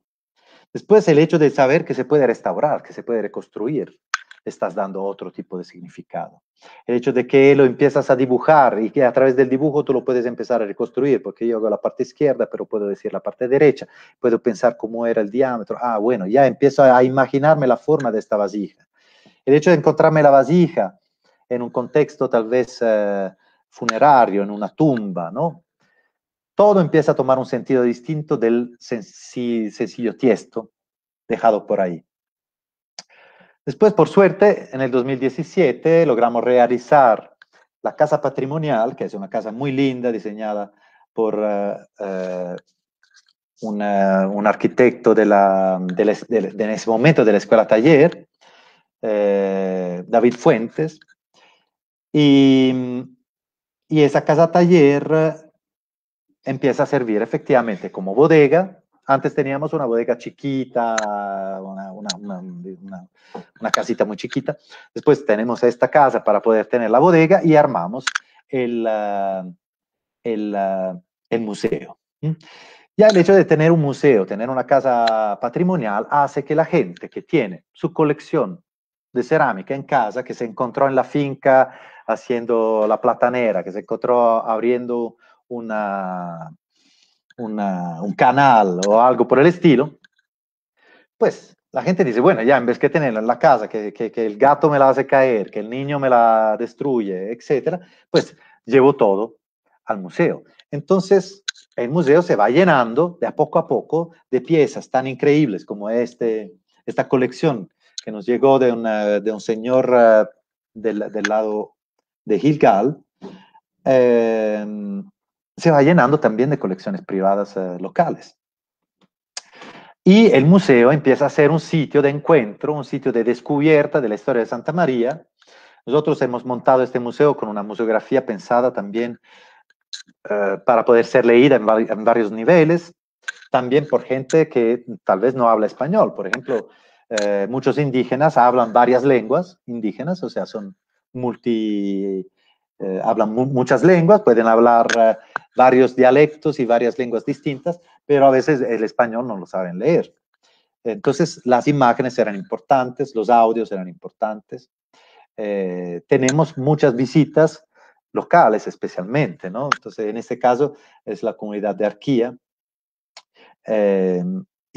Después, el hecho de saber que se puede restaurar, que se puede reconstruir, le estás dando otro tipo de significado. El hecho de que lo empiezas a dibujar y que a través del dibujo tú lo puedes empezar a reconstruir, porque yo hago la parte izquierda, pero puedo decir la parte derecha, puedo pensar cómo era el diámetro. Ah, bueno, ya empiezo a imaginarme la forma de esta vasija. El hecho de encontrarme la vasija en un contexto tal vez funerario, en una tumba, ¿no? Todo empieza a tomar un sentido distinto del sencillo tiesto dejado por ahí. Después, por suerte, en el 2017 logramos realizar la Casa Patrimonial, que es una casa muy linda, diseñada por un arquitecto en ese momento de la Escuela Taller, David Fuentes. Y esa casa taller empieza a servir efectivamente como bodega. Antes teníamos una bodega chiquita, una casita muy chiquita. Después tenemos esta casa para poder tener la bodega y armamos el museo. Ya el hecho de tener un museo, tener una casa patrimonial, hace que la gente que tiene su colección de cerámica en casa, que se encontró en la finca haciendo la platanera, que se encontró abriendo un canal o algo por el estilo, pues la gente dice, bueno, ya en vez que tenerla en la casa, que el gato me la hace caer, que el niño me la destruye, etcétera, pues llevo todo al museo. Entonces, el museo se va llenando de a poco de piezas tan increíbles como esta colección que nos llegó de un señor del lado de Gilgal. Se va llenando también de colecciones privadas locales. Y el museo empieza a ser un sitio de encuentro, un sitio de descubierta de la historia de Santa María. Nosotros hemos montado este museo con una museografía pensada también para poder ser leída en varios niveles, también por gente que tal vez no habla español. Por ejemplo, muchos indígenas hablan varias lenguas indígenas, o sea, son hablan muchas lenguas, pueden hablar varios dialectos y varias lenguas distintas, pero a veces el español no lo saben leer. Entonces, las imágenes eran importantes, los audios eran importantes. Tenemos muchas visitas locales especialmente, ¿no? Entonces, en este caso es la comunidad de Arquía,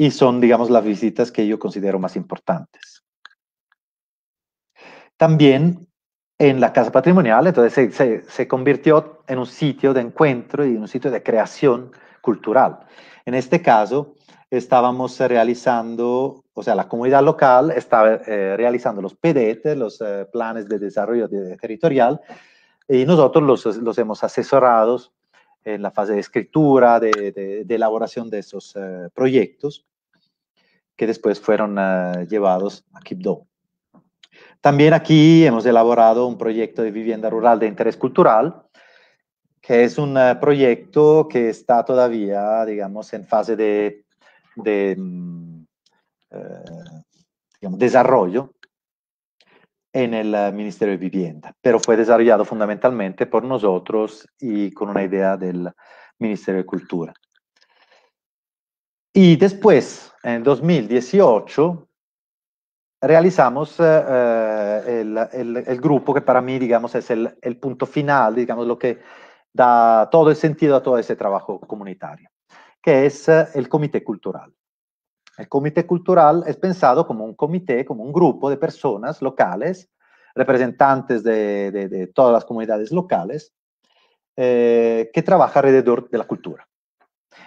y son, digamos, las visitas que yo considero más importantes. También en la Casa Patrimonial, entonces se convirtió en un sitio de encuentro y un sitio de creación cultural. En este caso, estábamos realizando, o sea, la comunidad local estaba realizando los PDT, los planes de desarrollo territorial, y nosotros los hemos asesorado en la fase de escritura, de elaboración de esos proyectos, que después fueron llevados a Quibdó. También aquí hemos elaborado un proyecto de vivienda rural de interés cultural, que es un proyecto que está todavía, digamos, en fase de digamos, desarrollo en el Ministerio de Vivienda, pero fue desarrollado fundamentalmente por nosotros y con una idea del Ministerio de Cultura. Y después, en 2018, realizamos el grupo que para mí, digamos, es el punto final, digamos, lo que da todo el sentido a todo ese trabajo comunitario, que es el Comité Cultural. El Comité Cultural es pensado como un comité, como un grupo de personas locales, representantes de todas las comunidades locales, que trabaja alrededor de la cultura.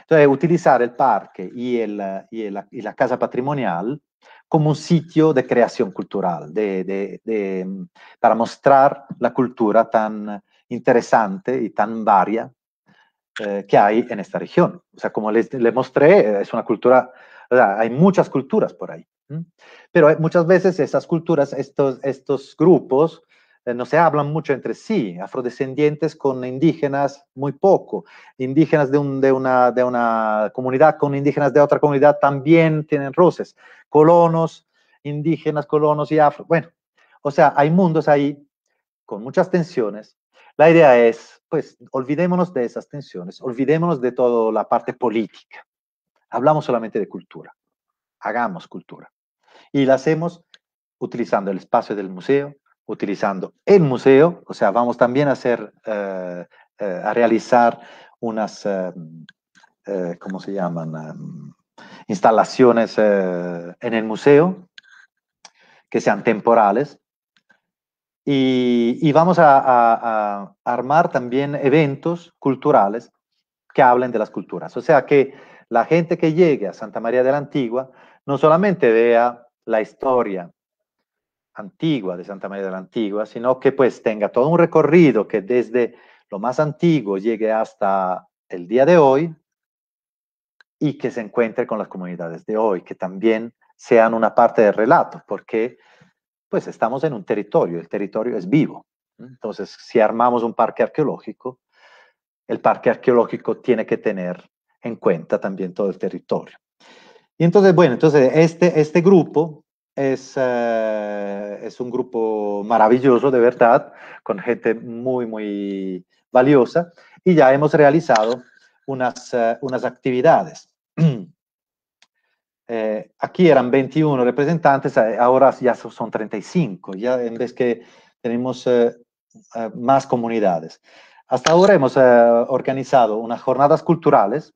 Entonces, utilizar el parque y la casa patrimonial como un sitio de creación cultural, para mostrar la cultura tan interesante y tan varia que hay en esta región. O sea, como les mostré, es una cultura, o sea, hay muchas culturas por ahí. Pero muchas veces esas culturas, estos grupos, no se hablan mucho entre sí, afrodescendientes con indígenas muy poco, indígenas de una comunidad con indígenas de otra comunidad también tienen roces, colonos, indígenas, colonos y afro, bueno, o sea, hay mundos ahí con muchas tensiones. La idea es, pues, olvidémonos de esas tensiones, olvidémonos de toda la parte política, hablamos solamente de cultura, hagamos cultura. Y la hacemos utilizando el espacio del museo, utilizando el museo, o sea, vamos también a hacer, a realizar unas, ¿cómo se llaman? Instalaciones en el museo, que sean temporales, y vamos a armar también eventos culturales que hablen de las culturas. O sea, que la gente que llegue a Santa María de la Antigua no solamente vea la historia antigua de Santa María de la Antigua, sino que pues tenga todo un recorrido que desde lo más antiguo llegue hasta el día de hoy y que se encuentre con las comunidades de hoy, que también sean una parte del relato, porque pues estamos en un territorio, el territorio es vivo. Entonces, si armamos un parque arqueológico, el parque arqueológico tiene que tener en cuenta también todo el territorio. Y entonces, bueno, entonces este grupo es un grupo maravilloso, de verdad, con gente muy, muy valiosa, y ya hemos realizado unas actividades. Aquí eran 21 representantes, ahora ya son 35, ya en vez que tenemos más comunidades. Hasta ahora hemos organizado unas jornadas culturales,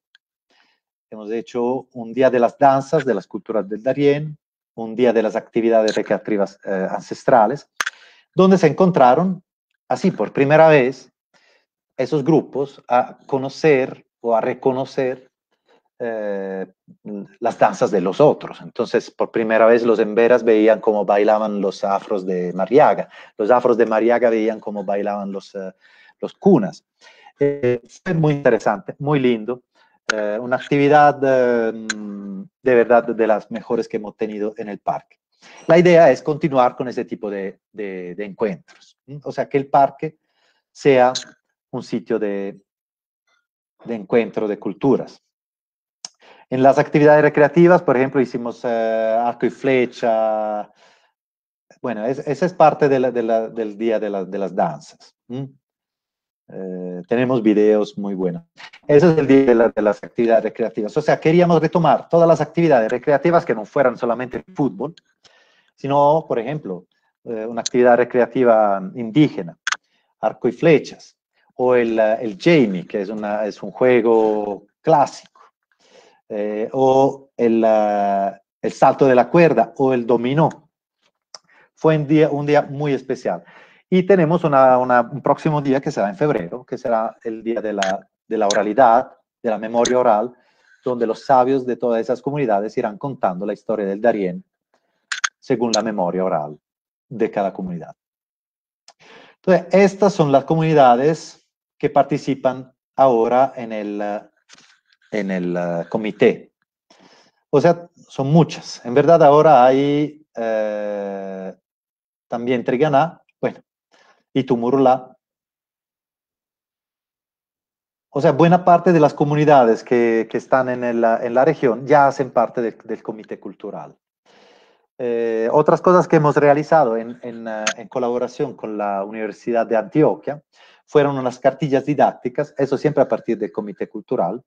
hemos hecho un día de las danzas, de las culturas del Darién, un día de las actividades recreativas ancestrales, donde se encontraron, así por primera vez, esos grupos a conocer o a reconocer las danzas de los otros. Entonces, por primera vez los emberas veían cómo bailaban los afros de Mariaga, los afros de Mariaga veían cómo bailaban los cunas. Fue muy interesante, muy lindo, una actividad de verdad de las mejores que hemos tenido en el parque. La idea es continuar con ese tipo de encuentros, o sea, que el parque sea un sitio de encuentro de culturas. En las actividades recreativas, por ejemplo, hicimos arco y flecha. Bueno, esa es parte del día de las danzas. Tenemos videos muy buenos. Ese es el día de las actividades recreativas. O sea, queríamos retomar todas las actividades recreativas que no fueran solamente el fútbol, sino, por ejemplo, una actividad recreativa indígena, arco y flechas, o el Jamie, que es un juego clásico, o el salto de la cuerda, o el dominó. Fue un día muy especial. Y tenemos un próximo día que será en febrero, que será el día de la oralidad, de la memoria oral, donde los sabios de todas esas comunidades irán contando la historia del Darién según la memoria oral de cada comunidad. Entonces, estas son las comunidades que participan ahora en el comité. O sea, son muchas. En verdad, ahora hay también Triganá, bueno, y Tumurulá. O sea, buena parte de las comunidades que están en la región ya hacen parte del comité cultural. Otras cosas que hemos realizado en colaboración con la Universidad de Antioquia fueron unas cartillas didácticas, eso siempre a partir del comité cultural,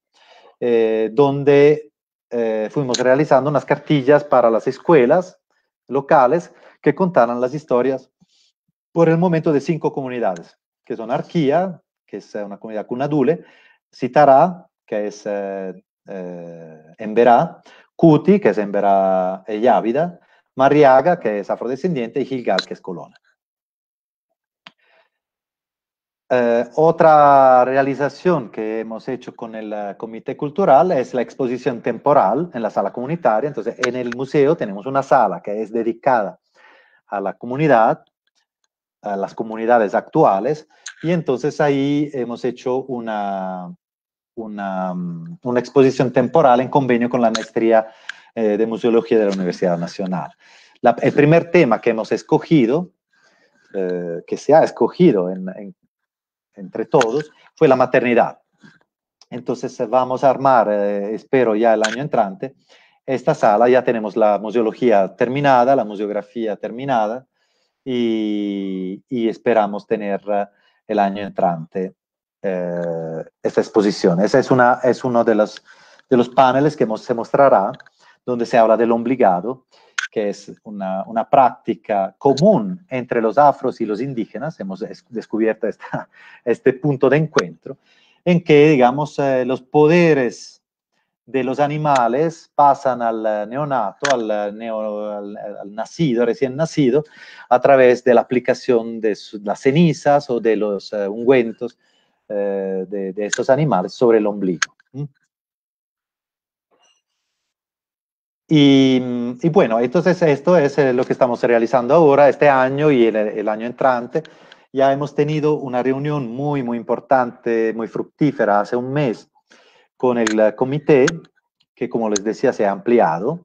donde fuimos realizando unas cartillas para las escuelas locales que contaran las historias por el momento de 5 comunidades, que son Arquía, que es una comunidad cunadule, Citará, que es Emberá, Cuti, que es Emberá y Yávida, Mariaga, que es afrodescendiente, y Gilgal, que es Colona. Otra realización que hemos hecho con el Comité Cultural es la exposición temporal en la sala comunitaria. Entonces, en el museo tenemos una sala que es dedicada a la comunidad, a las comunidades actuales, y entonces ahí hemos hecho una exposición temporal en convenio con la maestría de museología de la Universidad Nacional. El primer tema que hemos escogido, que se ha escogido entre todos, fue la maternidad. Entonces vamos a armar, espero ya el año entrante, esta sala. Ya tenemos la museología terminada, la museografía terminada, y esperamos tener el año entrante esta exposición. Ese es uno de los paneles que se mostrará, donde se habla del ombligado, que es una práctica común entre los afros y los indígenas. Hemos descubierto este punto de encuentro, en que, digamos, los poderes de los animales pasan al neonato, al nacido, recién nacido, a través de la aplicación de las cenizas o de los ungüentos de estos animales sobre el ombligo. Y bueno, entonces esto es lo que estamos realizando ahora, este año y el año entrante. Ya hemos tenido una reunión muy, muy importante, muy fructífera hace un mes con el comité, que como les decía se ha ampliado.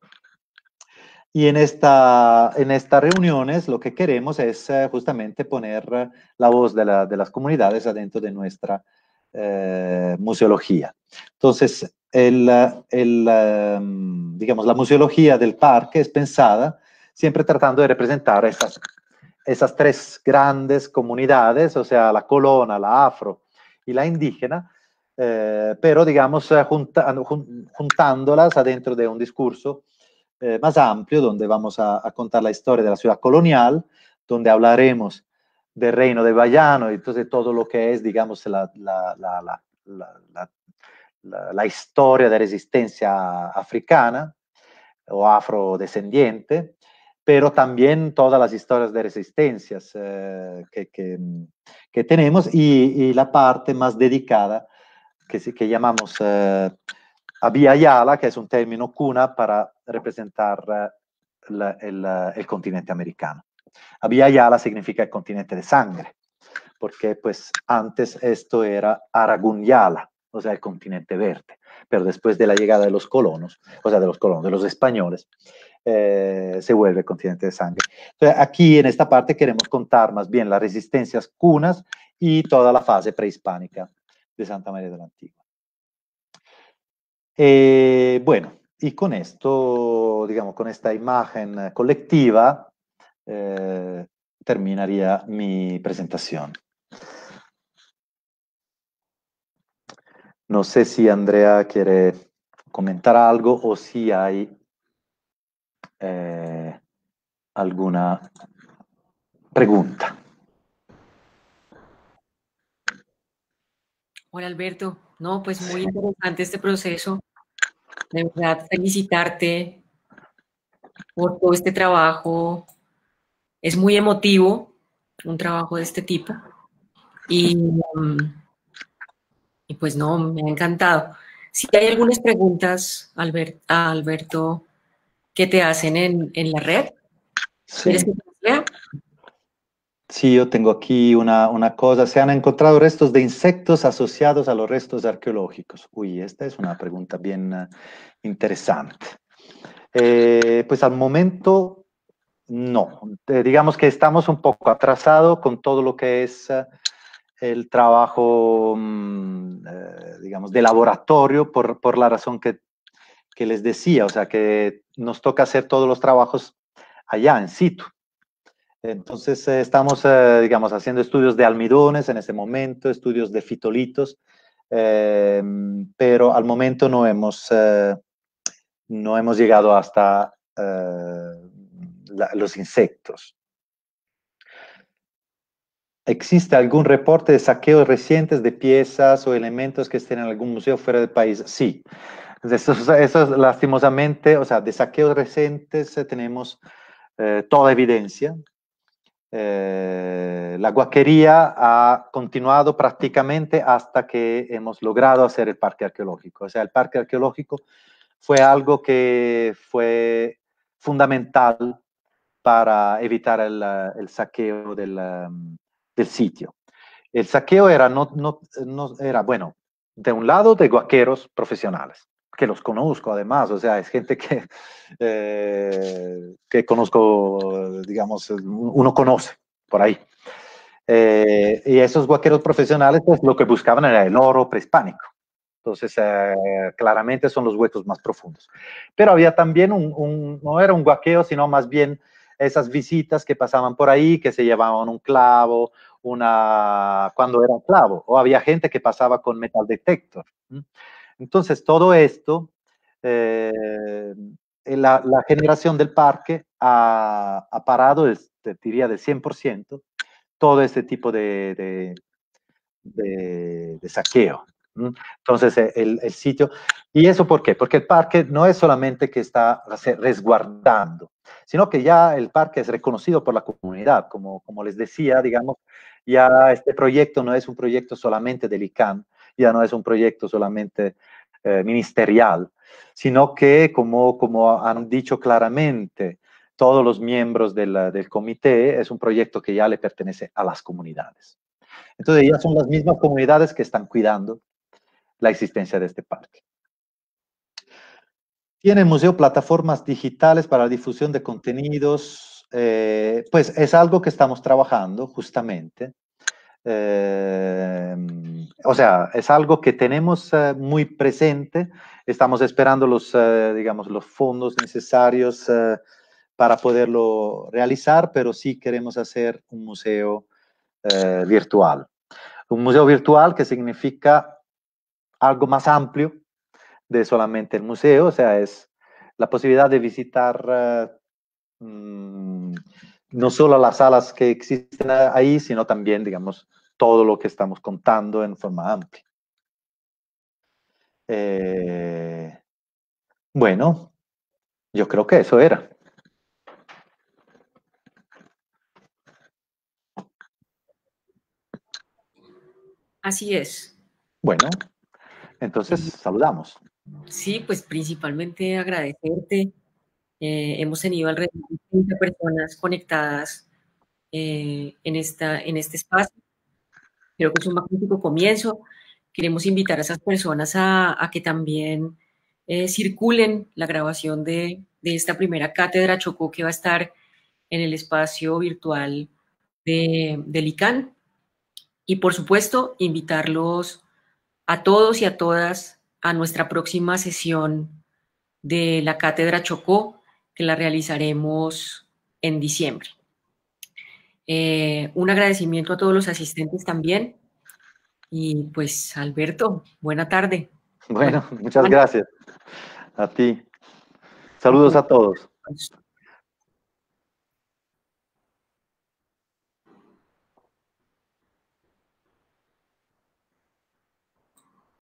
Y en estas reuniones lo que queremos es justamente poner la voz de las comunidades adentro de nuestra museología. Entonces, digamos, la museología del parque es pensada siempre tratando de representar esas 3 grandes comunidades, o sea, la colona, la afro y la indígena, pero digamos juntándolas adentro de un discurso más amplio, donde vamos a contar la historia de la ciudad colonial, donde hablaremos del reino de Bayano y entonces todo lo que es, digamos, la historia de resistencia africana o afrodescendiente, pero también todas las historias de resistencias que tenemos, y la parte más dedicada que llamamos Abya Yala, que es un término cuna para representar el continente americano. Abya Yala significa el continente de sangre, porque pues antes esto era Aragun Yala, o sea, el continente verde, pero después de la llegada de los colonos, o sea, de los españoles, se vuelve el continente de sangre. Entonces, aquí en esta parte queremos contar más bien las resistencias cunas y toda la fase prehispánica de Santa María de la Antigua. Bueno, y con esto, digamos, con esta imagen colectiva, terminaría mi presentación. No sé si Andrea quiere comentar algo o si hay alguna pregunta. Hola Alberto, no, pues muy interesante este proceso. De verdad, felicitarte por todo este trabajo. Es muy emotivo un trabajo de este tipo y, y pues no, me ha encantado. Si hay algunas preguntas, a Alberto, que te hacen en la red, ¿quieres Sí. que te las lea? Sí, yo tengo aquí una cosa. Se han encontrado restos de insectos asociados a los restos arqueológicos. Uy, esta es una pregunta bien interesante. Pues al momento, no. Digamos que estamos un poco atrasados con todo lo que es el trabajo, digamos, de laboratorio, por la razón que les decía, o sea, que nos toca hacer todos los trabajos allá, en situ. Entonces estamos, digamos, haciendo estudios de almidones en ese momento, estudios de fitolitos, pero al momento no hemos llegado hasta los insectos. ¿Existe algún reporte de saqueos recientes de piezas o elementos que estén en algún museo fuera del país? Sí. Eso lastimosamente, o sea, de saqueos recientes tenemos toda evidencia. La guaquería ha continuado prácticamente hasta que hemos logrado hacer el parque arqueológico. O sea, el parque arqueológico fue algo que fue fundamental para evitar el saqueo del sitio. El saqueo era, no era, bueno, de un lado de guaqueros profesionales, que los conozco además, o sea, es gente que conozco, digamos, uno conoce por ahí. Y esos guaqueros profesionales, pues lo que buscaban era el oro prehispánico. Entonces, claramente son los huecos más profundos. Pero había también no era un guaqueo, sino más bien esas visitas que pasaban por ahí, que se llevaban un clavo, cuando era un clavo, o había gente que pasaba con metal detector. Entonces, todo esto, eh, la generación del parque ha parado, diría, del 100%, todo este tipo de saqueo. Entonces, el sitio, ¿y eso por qué? Porque el parque no es solamente que está resguardando, sino que ya el parque es reconocido por la comunidad. Como les decía, digamos, ya este proyecto no es un proyecto solamente del ICANN, ya no es un proyecto solamente ministerial, sino que, como han dicho claramente todos los miembros del comité, es un proyecto que ya le pertenece a las comunidades. Entonces, ya son las mismas comunidades que están cuidando la existencia de este parque. ¿Tiene el museo plataformas digitales para la difusión de contenidos? Pues es algo que estamos trabajando justamente. O sea, es algo que tenemos muy presente. Estamos esperando digamos, los fondos necesarios para poderlo realizar, pero sí queremos hacer un museo virtual. Un museo virtual que significa algo más amplio de solamente el museo, o sea, es la posibilidad de visitar no solo las salas que existen ahí, sino también, digamos, todo lo que estamos contando en forma amplia. Eh, bueno, yo creo que eso era. Así es. Bueno, entonces saludamos. Sí, pues principalmente agradecerte. Hemos tenido alrededor de 30 personas conectadas en este espacio. Creo que es un magnífico comienzo. Queremos invitar a esas personas a que también circulen la grabación de esta primera cátedra Chocó que va a estar en el espacio virtual del ICANN. Y por supuesto, invitarlos a todos y a todas a nuestra próxima sesión de la Cátedra Chocó, que la realizaremos en diciembre. Un agradecimiento a todos los asistentes también. Y pues, Alberto, buena tarde. Bueno, muchas gracias a ti. Saludos a todos.